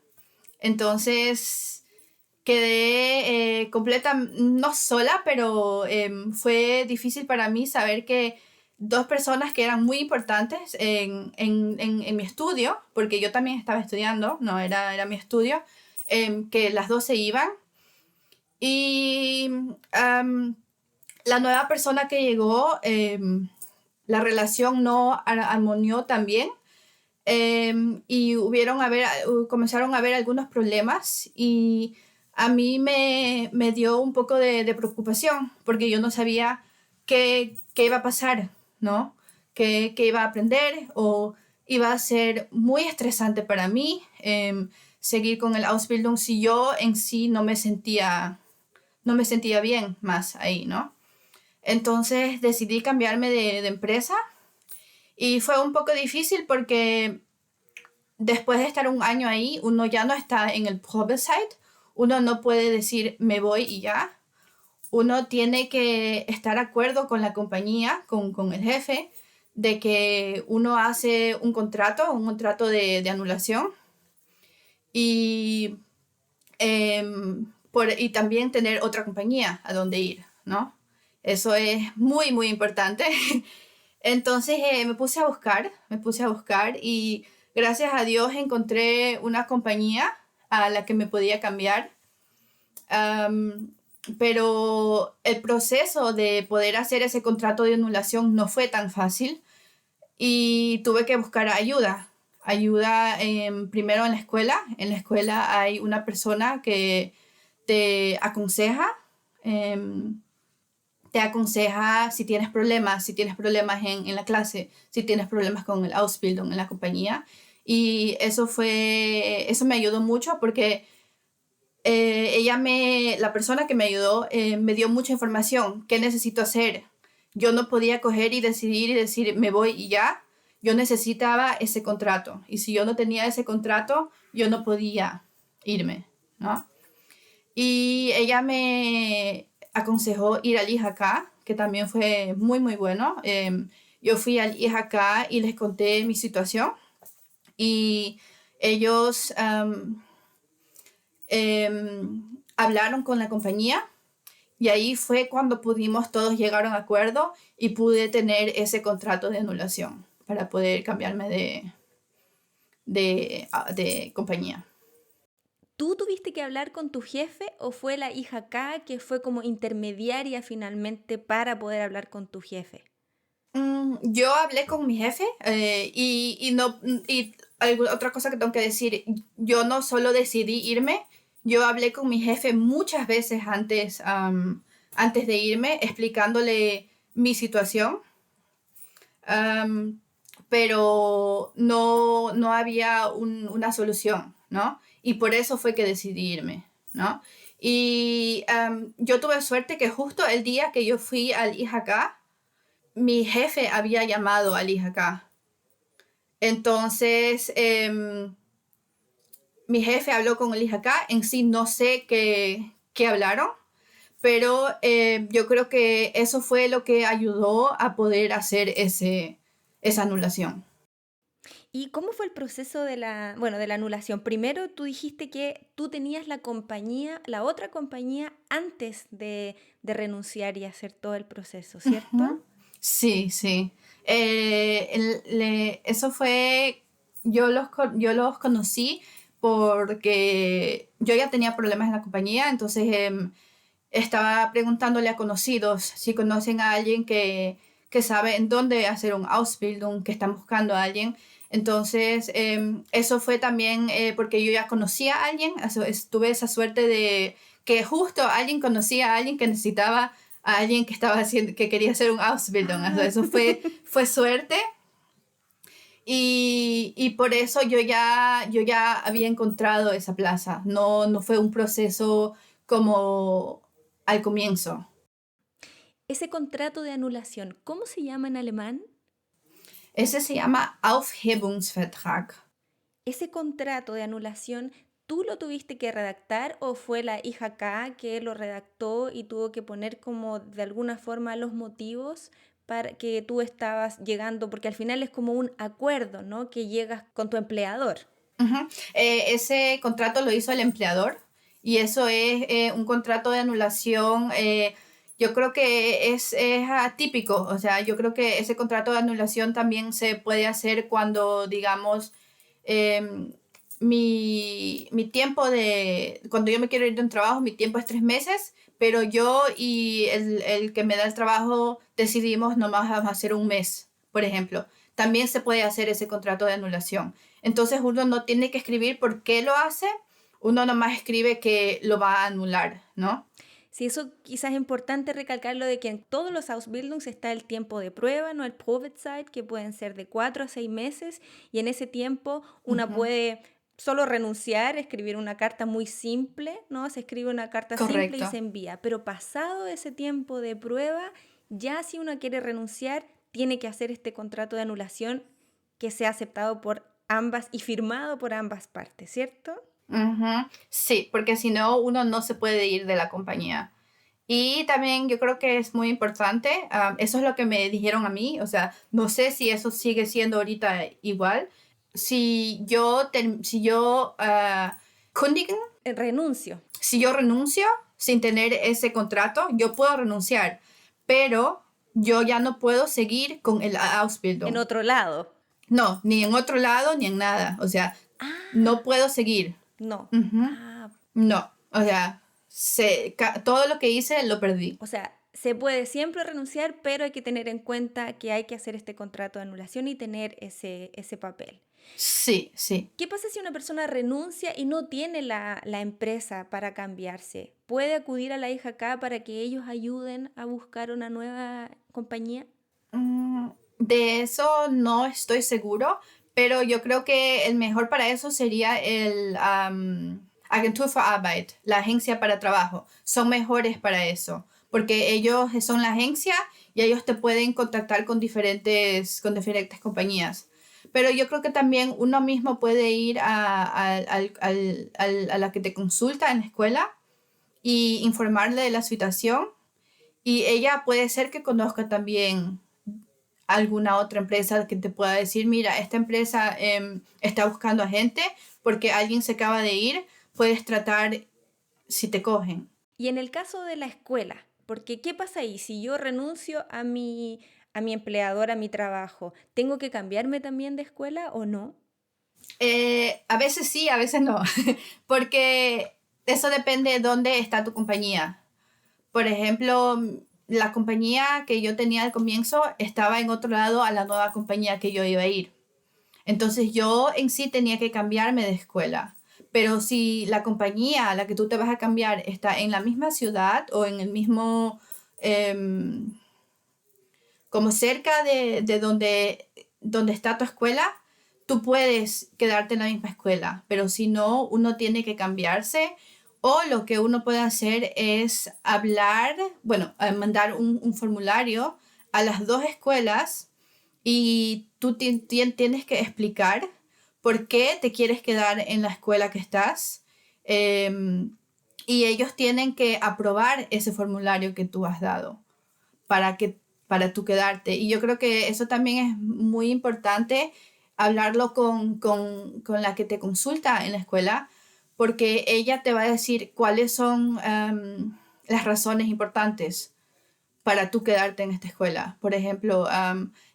Entonces quedé completa, no sola, pero fue difícil para mí saber que dos personas que eran muy importantes en mi estudio, porque yo también estaba estudiando, no era mi estudio, que las dos se iban. Y la nueva persona que llegó, la relación no armonió tan bien. Y comenzaron a haber algunos problemas y a mí me dio un poco de preocupación porque yo no sabía qué iba a pasar, ¿no? Qué iba a aprender o iba a ser muy estresante para mí seguir con el Ausbildung si yo en sí no me sentía bien más ahí, ¿no? Entonces decidí cambiarme de empresa y fue un poco difícil porque después de estar un año ahí, uno ya no está en el Probezeit, uno no puede decir me voy y ya. Uno tiene que estar de acuerdo con la compañía, con el jefe, de que uno hace un contrato de anulación y, y también tener otra compañía a donde ir, ¿no? Eso es muy, muy importante. Entonces me puse a buscar y gracias a Dios encontré una compañía a la que me podía cambiar. Am, pero el proceso de poder hacer ese contrato de anulación no fue tan fácil y tuve que buscar ayuda. Ayuda primero en la escuela. En la escuela hay una persona que te aconseja. em, Te aconseja si tienes problemas en la clase, si tienes problemas con el Ausbildung en la compañía. Y eso me ayudó mucho porque la persona que me ayudó me dio mucha información. ¿Qué necesito hacer? Yo no podía coger y decidir y decir me voy y ya. Yo necesitaba ese contrato. Y si yo no tenía ese contrato, yo no podía irme, ¿no? Y ella me aconsejó ir al IJK, que también fue muy, muy bueno. Yo fui al IJK y les conté mi situación y ellos hablaron con la compañía y ahí fue cuando pudimos todos llegar a un acuerdo y pude tener ese contrato de anulación para poder cambiarme de compañía. ¿Tú tuviste que hablar con tu jefe o fue la hija K que fue como intermediaria finalmente para poder hablar con tu jefe? Yo hablé con mi jefe y no y otra cosa que tengo que decir, yo no solo decidí irme, yo hablé con mi jefe muchas veces antes de irme explicándole mi situación, am, pero no había una solución, ¿no? Y por eso fue que decidí irme, ¿no? Y yo tuve suerte que justo el día que yo fui al IJK, mi jefe había llamado al IJK. Entonces, mi jefe habló con el IJK. En sí no sé qué hablaron, pero yo creo que eso fue lo que ayudó a poder hacer esa anulación. ¿Y cómo fue el proceso de la anulación? Primero tú dijiste que tú tenías la compañía, la otra compañía, antes de renunciar y hacer todo el proceso, ¿cierto? Ujú. Sí, sí. Eso fue, yo los conocí porque yo ya tenía problemas en la compañía, entonces estaba preguntándole a conocidos si conocen a alguien que sabe en dónde hacer un Ausbildung, que están buscando a alguien. Entonces, eso fue también porque yo ya conocía a alguien, tuve esa suerte de que justo alguien conocía a alguien que necesitaba a alguien que estaba haciendo, que quería hacer un Ausbildung. Eso fue suerte. Y por eso yo ya había encontrado esa plaza. No fue un proceso como al comienzo. Ese contrato de anulación, ¿cómo se llama en alemán? Ese se llama Aufhebungsvertrag. Ese contrato de anulación, ¿tú lo tuviste que redactar o fue la IHK que lo redactó y tuvo que poner como de alguna forma los motivos para que tú estabas llegando? Porque al final es como un acuerdo, ¿no? Que llegas con tu empleador. Ujú. Ese contrato lo hizo el empleador y eso es un contrato de anulación. Yo creo que es atípico, o sea, yo creo que ese contrato de anulación también se puede hacer cuando, digamos, em, mi tiempo cuando yo me quiero ir de un trabajo, mi tiempo es 3 meses, pero yo y el que me da el trabajo decidimos nomás vamos a hacer un mes, por ejemplo. También se puede hacer ese contrato de anulación. Entonces uno no tiene que escribir por qué lo hace, uno nomás escribe que lo va a anular, ¿no? Sí, eso quizás es importante recalcarlo de que en todos los Ausbildungs está el tiempo de prueba, ¿no? El Probezeit, que pueden ser de 4 a 6 meses, y en ese tiempo una Ujú. puede solo renunciar, escribir una carta muy simple, ¿no? Se escribe una carta simple y Correcto. se envía, pero pasado ese tiempo de prueba, ya si uno quiere renunciar, tiene que hacer este contrato de anulación que sea aceptado por ambas y firmado por ambas partes, ¿cierto? Ujú. Sí, porque si no, uno no se puede ir de la compañía. Y también yo creo que es muy importante, eso es lo que me dijeron a mí, o sea, no sé si eso sigue siendo ahorita igual. Si yo kündigen, Renuncio. si yo renuncio sin tener ese contrato, yo puedo renunciar, pero yo ya no puedo seguir con el En Ausbildung. otro lado. No, ni en otro lado ni en nada. O sea, no Ah, puedo seguir. no. Ujú. Ah, No, o sea, todo lo que hice lo perdí. o sea, se puede siempre renunciar, pero hay que tener en cuenta que hay que hacer este contrato de anulación y tener ese papel. Sí, sí. ¿Qué pasa si una persona renuncia y no tiene la empresa para cambiarse? ¿Puede acudir a la IJK para que ellos ayuden a buscar una nueva compañía? De eso no estoy seguro, pero yo creo que el mejor para eso sería el Agentur für Arbeit, la agencia para trabajo. Son mejores para eso, porque ellos son la agencia y ellos te pueden contactar con diferentes compañías. Pero yo creo que también uno mismo puede ir a la que te consulta en la escuela y informarle de la situación. Y ella puede ser que conozca también alguna otra empresa que te pueda decir, mira, esta empresa está buscando a gente porque alguien se acaba de ir, puedes tratar si te cogen. Y en el caso de la escuela, porque ¿qué pasa ahí? Si yo renuncio a mi empleador, a mi trabajo, ¿tengo que cambiarme también de escuela o no? A veces sí, a veces no, porque eso depende de dónde está tu compañía. Por ejemplo, la compañía que yo tenía al comienzo estaba en otro lado a la nueva compañía que yo iba a ir. Entonces yo en sí tenía que cambiarme de escuela. Pero si la compañía a la que tú te vas a cambiar está en la misma ciudad o en el mismo, em, como cerca de donde está tu escuela, tú puedes quedarte en la misma escuela. Pero si no, uno tiene que cambiarse. O lo que uno puede hacer es hablar, bueno, mandar un formulario a las dos escuelas y tú tienes que explicar por qué te quieres quedar en la escuela que estás. Y ellos tienen que aprobar ese formulario que tú has dado para para tú quedarte. Y yo creo que eso también es muy importante hablarlo con la que te consulta en la escuela, porque ella te va a decir cuáles son las razones importantes para tú quedarte en esta escuela. Por ejemplo,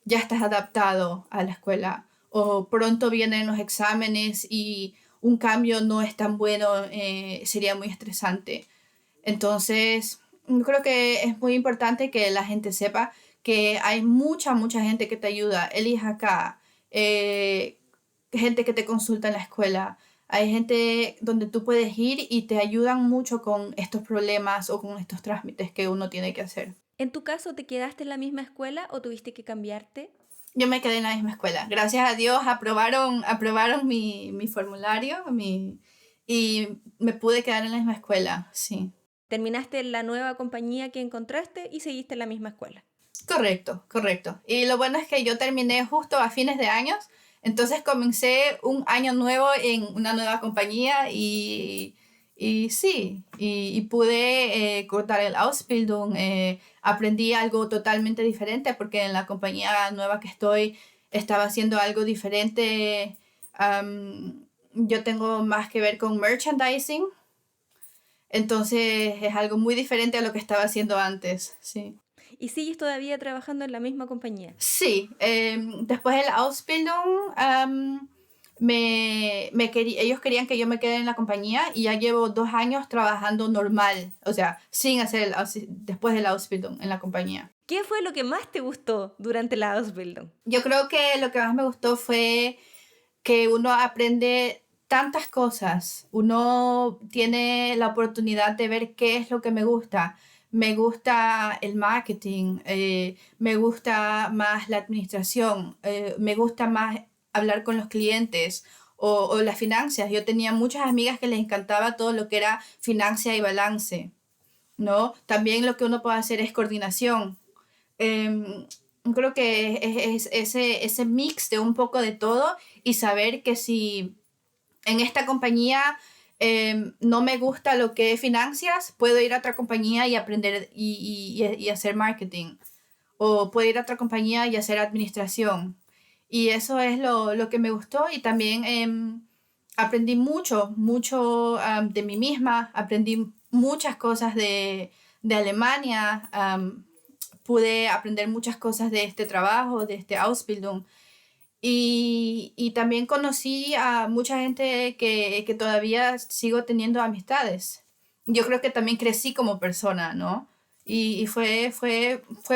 ya estás adaptado a la escuela o pronto vienen los exámenes y un cambio no es tan bueno, sería muy estresante. Entonces, Yo creo que es muy importante que la gente sepa que hay mucha gente que te ayuda. Elige acá, eh, gente que te consulta en la escuela. Hay gente donde tú puedes ir y te ayudan mucho con estos problemas o con estos trámites que uno tiene que hacer. ¿En tu caso te quedaste en la misma escuela o tuviste que cambiarte? Yo me quedé en la misma escuela. Gracias a Dios aprobaron mi formulario y me pude quedar en la misma escuela, sí. Terminaste en la nueva compañía que encontraste y seguiste en la misma escuela. Correcto, correcto. Y lo bueno es que yo terminé justo a fines de años, entonces comencé un año nuevo en una nueva compañía y sí, y pude cortar el Ausbildung, aprendí algo totalmente diferente porque en la compañía nueva que estoy estaba haciendo algo diferente. Yo tengo más que ver con merchandising, entonces es algo muy diferente a lo que estaba haciendo antes, sí. ¿Y sigues todavía trabajando en la misma compañía? Sí, después del Ausbildung, ellos querían que yo me quede en la compañía y ya llevo 2 años trabajando normal, o sea, sin hacer después del Ausbildung en la compañía. ¿Qué fue lo que más te gustó durante la Ausbildung? Yo creo que lo que más me gustó fue que uno aprende tantas cosas, uno tiene la oportunidad de ver qué es lo que me gusta. Me gusta el marketing, me gusta más la administración, me gusta más hablar con los clientes o las finanzas. Yo tenía muchas amigas que les encantaba todo lo que era financia y balance, ¿no? También lo que uno puede hacer es coordinación. Em, Creo que es ese mix de un poco de todo y saber que si en esta compañía no me gusta lo que es finanzas, puedo ir a otra compañía y aprender y hacer marketing. O puedo ir a otra compañía y hacer administración. Y eso es lo que me gustó y también aprendí mucho de mí misma, aprendí muchas cosas de Alemania, pude aprender muchas cosas de este trabajo, de este Ausbildung. Y también conocí a mucha gente que todavía sigo teniendo amistades. Yo creo que también crecí como persona, ¿no? Y fue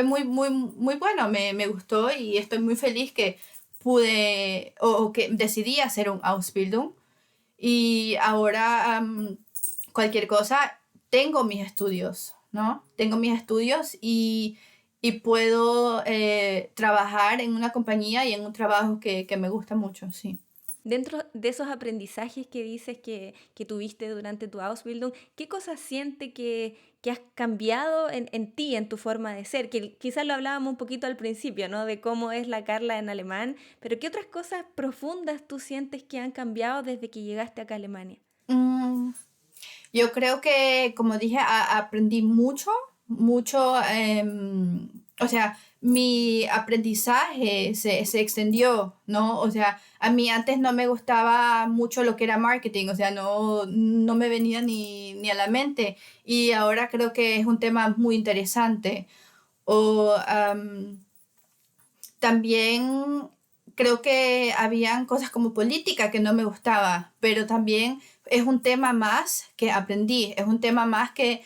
muy bueno, me gustó y estoy muy feliz que pude o que decidí hacer un Ausbildung. Y ahora cualquier cosa, tengo mis estudios, ¿no? Tengo mis estudios y puedo trabajar en una compañía y en un trabajo que me gusta mucho, sí. Dentro de esos aprendizajes que dices que tuviste durante tu Ausbildung, ¿qué cosas sientes que has cambiado en ti, en tu forma de ser? Que quizás lo hablábamos un poquito al principio, ¿no? De cómo es la Carla en alemán, pero ¿qué otras cosas profundas tú sientes que han cambiado desde que llegaste acá a Alemania? Mm, yo creo que, como dije, aprendí mucho, o sea, mi aprendizaje se extendió, ¿no? O sea, a mí antes no me gustaba mucho lo que era marketing, o sea, no me venía ni a la mente y ahora creo que es un tema muy interesante. O también creo que habían cosas como política que no me gustaba, pero también es un tema más que aprendí, es un tema más que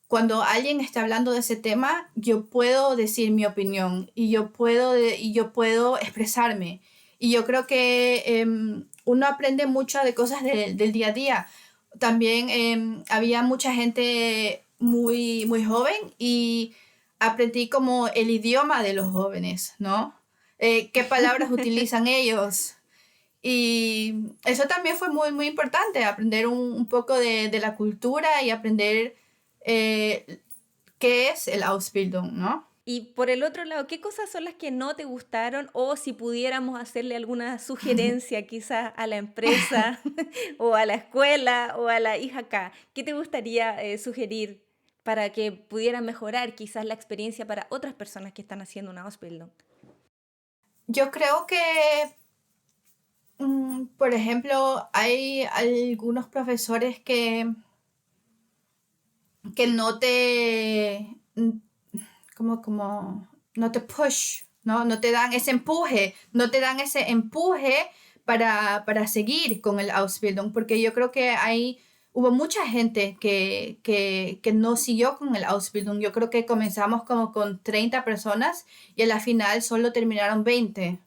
cuando alguien está hablando de ese tema, yo puedo decir mi opinión y yo puedo expresarme. Y yo creo que uno aprende mucho de cosas del día a día. También había mucha gente muy joven y aprendí como el idioma de los jóvenes, ¿no? Qué palabras utilizan ellos. Y eso también fue muy importante, aprender un poco de la cultura y aprender qué es el Ausbildung, ¿no? Y por el otro lado, ¿qué cosas son las que no te gustaron o si pudiéramos hacerle alguna sugerencia quizás a la empresa o a la escuela o a la hija acá? ¿Qué te gustaría sugerir para que pudiera mejorar quizás la experiencia para otras personas que están haciendo una Ausbildung? Yo creo que, por ejemplo, hay algunos profesores que no te, como, no te push, ¿no? No te dan ese empuje, no te dan ese empuje para seguir con el Ausbildung, porque yo creo que hay hubo mucha gente que no siguió con el Ausbildung. Yo creo que comenzamos como con 30 personas y a la final solo terminaron 20,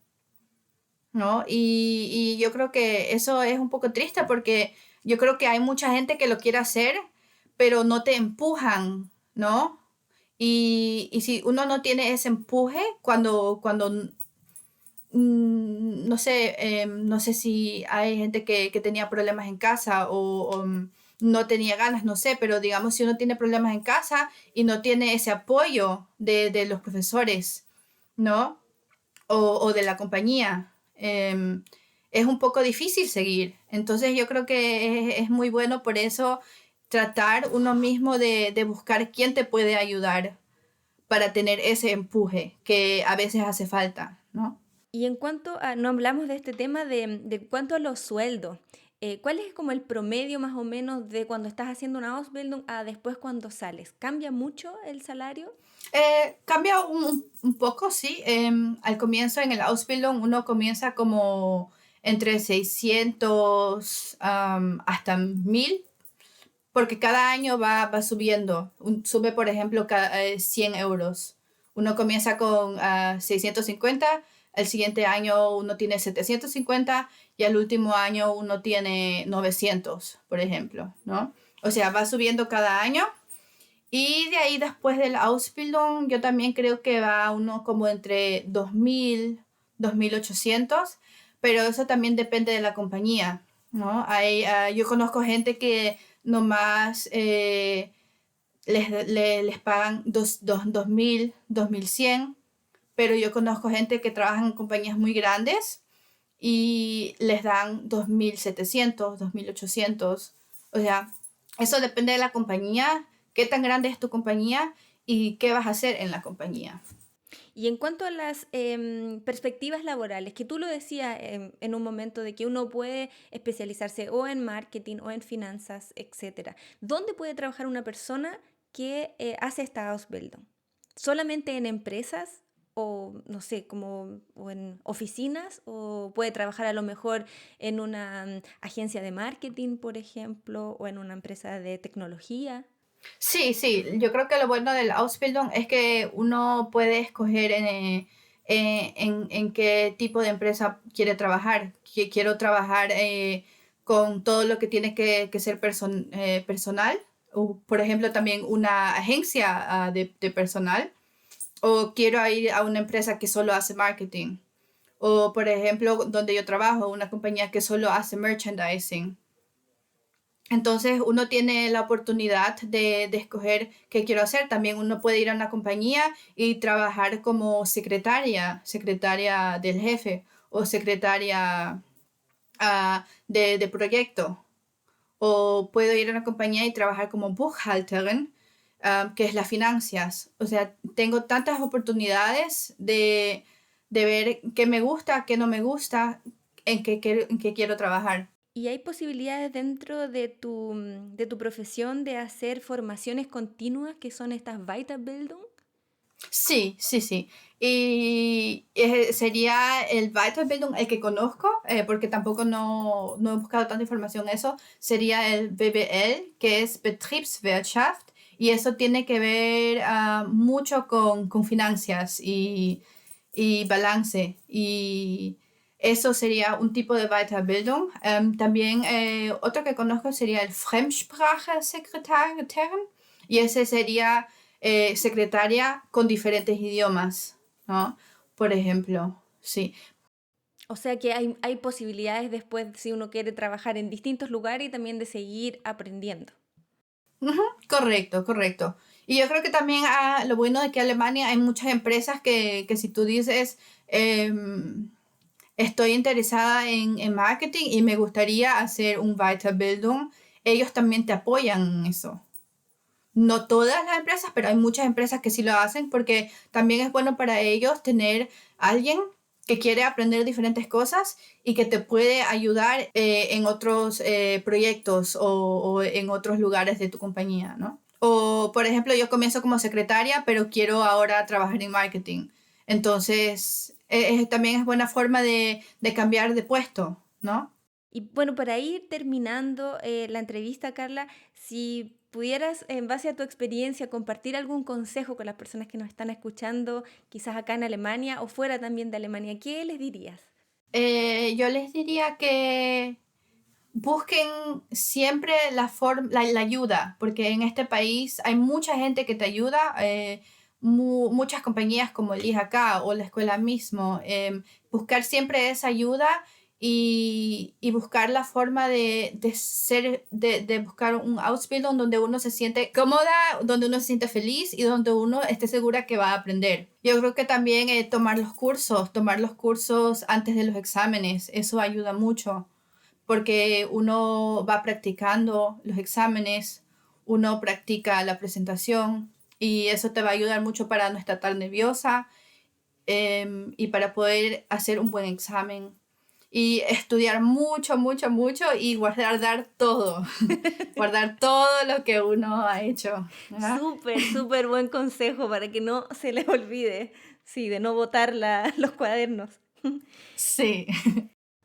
¿no? Y yo creo que eso es un poco triste porque yo creo que hay mucha gente que lo quiere hacer, pero no te empujan, ¿no? Y si uno no tiene ese empuje, no sé, no sé si hay gente que tenía problemas en casa o no tenía ganas, no sé, pero digamos si uno tiene problemas en casa y no tiene ese apoyo de los profesores, ¿no? O de la compañía, es un poco difícil seguir. Entonces yo creo que es muy bueno por eso tratar uno mismo de buscar quién te puede ayudar para tener ese empuje que a veces hace falta, ¿no? Y en cuanto a, no hablamos de este tema de cuanto a los sueldos, ¿cuál es como el promedio más o menos de cuando estás haciendo una Ausbildung a después cuando sales? ¿Cambia mucho el salario? Cambia un poco, sí. Al comienzo en el Ausbildung uno comienza como entre 600 hasta 1000 porque cada año va subiendo. Sube, por ejemplo, 100 euros. Uno comienza con 650, el siguiente año uno tiene 750 y al último año uno tiene 900, por ejemplo, ¿no? O sea, va subiendo cada año. Y de ahí después del Ausbildung, yo también creo que va uno como entre 2000, 2800, pero eso también depende de la compañía, ¿no? Yo conozco gente que nomás les pagan 2000, 2100, pero yo conozco gente que trabaja en compañías muy grandes y les dan 2700, 2800. O sea, eso depende de la compañía, qué tan grande es tu compañía y qué vas a hacer en la compañía. Y en cuanto a las perspectivas laborales, que tú lo decías en un momento de que uno puede especializarse o en marketing o en finanzas, etcétera. ¿Dónde puede trabajar una persona que hace esta Ausbildung? ¿Solamente en empresas o no sé, como o en oficinas o puede trabajar a lo mejor en una agencia de marketing, por ejemplo, o en una empresa de tecnología? Sí, sí, yo creo que lo bueno del Ausbildung es que uno puede escoger en qué tipo de empresa quiere trabajar. Quiero trabajar con todo lo que tiene que ser personal, o por ejemplo también una agencia de personal, o quiero ir a una empresa que solo hace marketing, o por ejemplo donde yo trabajo, una compañía que solo hace merchandising. Entonces uno tiene la oportunidad de escoger qué quiero hacer. También uno puede ir a una compañía y trabajar como secretaria del jefe o secretaria de proyecto. O puedo ir a una compañía y trabajar como Buchhalterin, que es las finanzas. O sea, tengo tantas oportunidades de ver qué me gusta, qué no me gusta, en qué quiero trabajar. ¿Y hay posibilidades dentro de tu profesión de hacer formaciones continuas que son estas Weiterbildung? Sí, sí, sí. Y sería el Weiterbildung, el que conozco, porque tampoco no he buscado tanta información en eso, sería el BWL, que es Betriebswirtschaft, y eso tiene que ver mucho con finanzas y balance. Y eso sería un tipo de Weiterbildung. También otro que conozco sería el Fremdsprache-Sekretärin, y ese sería secretaria con diferentes idiomas, ¿no? Por ejemplo, sí. O sea que hay posibilidades después si uno quiere trabajar en distintos lugares y también de seguir aprendiendo. Ujú, correcto, correcto. Y yo creo que también lo bueno de que Alemania hay muchas empresas que si tú dices, estoy interesada en marketing y me gustaría hacer un Weiterbildung, ellos también te apoyan en eso. No todas las empresas, pero hay muchas empresas que sí lo hacen porque también es bueno para ellos tener alguien que quiere aprender diferentes cosas y que te puede ayudar en otros proyectos o en otros lugares de tu compañía, ¿no? O, por ejemplo, yo comienzo como secretaria, pero quiero ahora trabajar en marketing. Entonces, también es buena forma de cambiar de puesto, ¿no? Y bueno, para ir terminando la entrevista, Carla, si pudieras, en base a tu experiencia, compartir algún consejo con las personas que nos están escuchando, quizás acá en Alemania o fuera también de Alemania, ¿qué les dirías? Yo les diría que busquen siempre la ayuda, porque en este país hay mucha gente que te ayuda, muchas compañías como el IHK o la escuela mismo, buscar siempre esa ayuda y buscar la forma de buscar un Ausbildung donde uno se siente cómoda, donde uno se siente feliz y donde uno esté segura que va a aprender. Yo creo que también tomar los cursos antes de los exámenes, eso ayuda mucho porque uno va practicando los exámenes, uno practica la presentación y eso te va a ayudar mucho para no estar tan nerviosa y para poder hacer un buen examen. Y estudiar mucho, mucho, mucho y guardar todo, guardar todo lo que uno ha hecho, ¿verdad? Súper, súper buen consejo para que no se les olvide, sí, de no botar los cuadernos. Sí.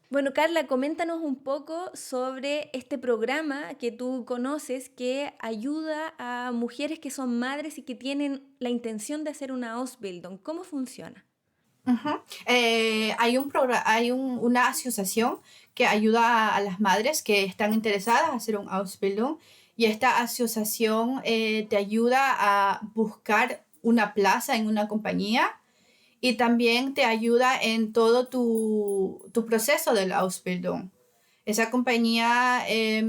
Bueno, Carla, coméntanos un poco sobre este programa que tú conoces que ayuda a mujeres que son madres y que tienen la intención de hacer una Ausbildung. ¿Cómo funciona? Ujú. Una asociación que ayuda a las madres que están interesadas a hacer un Ausbildung y esta asociación te ayuda a buscar una plaza en una compañía y también te ayuda en todo tu proceso de la Ausbildung. Esa compañía es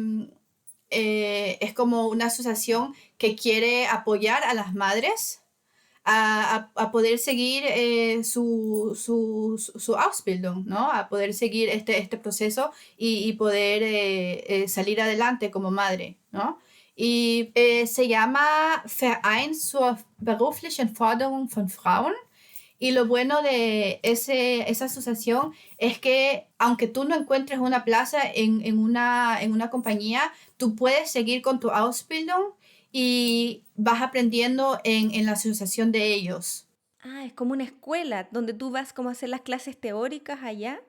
como una asociación que quiere apoyar a las madres a poder seguir su Ausbildung, ¿no? A poder seguir este proceso y poder salir adelante como madre, ¿no? Y se llama Verein zur beruflichen Förderung von Frauen. Y lo bueno de esa asociación es que aunque tú no encuentres una plaza en una compañía, tú puedes seguir con tu Ausbildung y vas aprendiendo en la asociación de ellos. Ah, es como una escuela donde tú vas como a hacer las clases teóricas allá.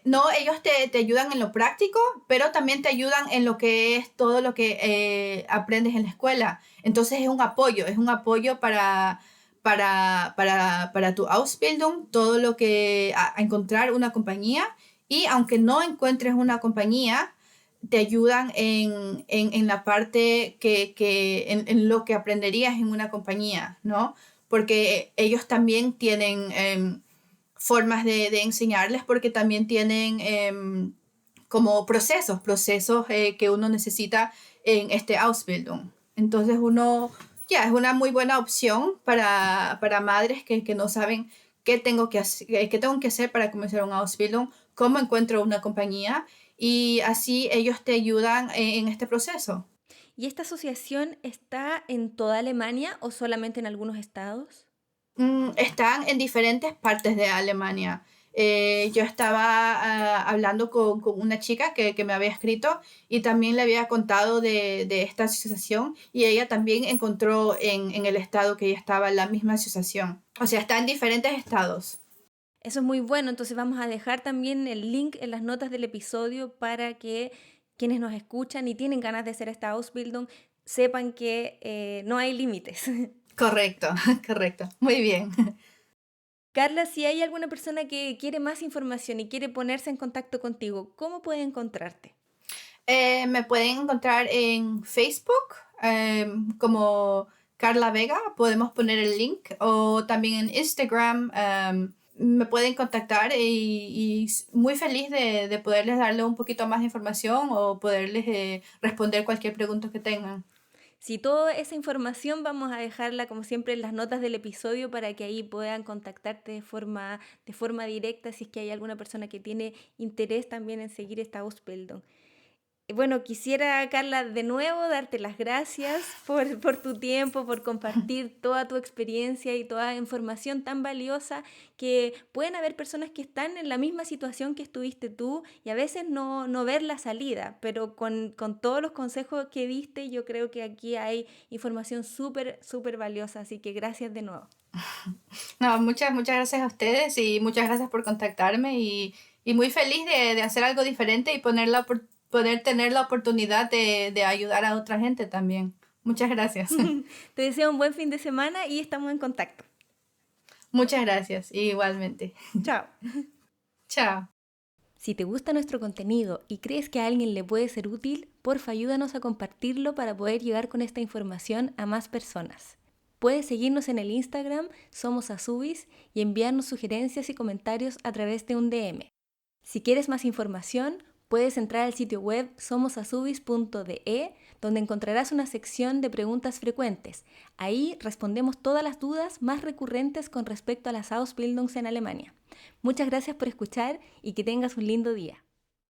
No, ellos te ayudan en lo práctico, pero también te ayudan en lo que es todo lo que aprendes en la escuela. Entonces es un apoyo para tu Ausbildung, todo lo que a encontrar una compañía. Y aunque no encuentres una compañía, te ayudan en la parte en lo que aprenderías en una compañía, ¿no? Porque ellos también tienen formas de enseñarles, porque también tienen como procesos que uno necesita en este Ausbildung. Entonces ya, es una muy buena opción para madres que no saben qué tengo que hacer para comenzar un Ausbildung, cómo encuentro una compañía y así ellos te ayudan en este proceso. ¿Y esta asociación está en toda Alemania o solamente en algunos estados? Están en diferentes partes de Alemania. Yo estaba hablando con una chica que me había escrito y también le había contado de esta asociación y ella también encontró en el estado que ella estaba la misma asociación. O sea, está en diferentes estados. Eso es muy bueno, entonces vamos a dejar también el link en las notas del episodio para que quienes nos escuchan y tienen ganas de hacer esta Ausbildung sepan que no hay límites. Correcto, correcto. Muy bien. Carla, si hay alguna persona que quiere más información y quiere ponerse en contacto contigo, ¿cómo puede encontrarte? Me pueden encontrar en Facebook como Carla Vega, podemos poner el link, o también en Instagram. Me pueden contactar y muy feliz de poderles darle un poquito más de información o poderles responder cualquier pregunta que tengan. Si toda esa información vamos a dejarla como siempre en las notas del episodio para que ahí puedan contactarte de forma directa si es que hay alguna persona que tiene interés también en seguir esta Ausbildung. Bueno, quisiera, Carla, de nuevo darte las gracias por tu tiempo, por compartir toda tu experiencia y toda información tan valiosa que pueden haber personas que están en la misma situación que estuviste tú y a veces no ver la salida, pero con todos los consejos que diste, yo creo que aquí hay información súper, súper valiosa, así que gracias de nuevo. No, muchas gracias a ustedes y muchas gracias por contactarme Y muy feliz de hacer algo diferente y poder tener la oportunidad de ayudar a otra gente también. Muchas gracias. Te deseo un buen fin de semana y estamos en contacto. Muchas gracias, igualmente. Chao. Chao. Si te gusta nuestro contenido y crees que a alguien le puede ser útil, porfa ayúdanos a compartirlo para poder llegar con esta información a más personas. Puedes seguirnos en el Instagram @somosazubis y enviarnos sugerencias y comentarios a través de un DM. Si quieres más información, puedes entrar al sitio web somosazubis.de, donde encontrarás una sección de preguntas frecuentes. Ahí respondemos todas las dudas más recurrentes con respecto a las Ausbildung en Alemania. Muchas gracias por escuchar y que tengas un lindo día.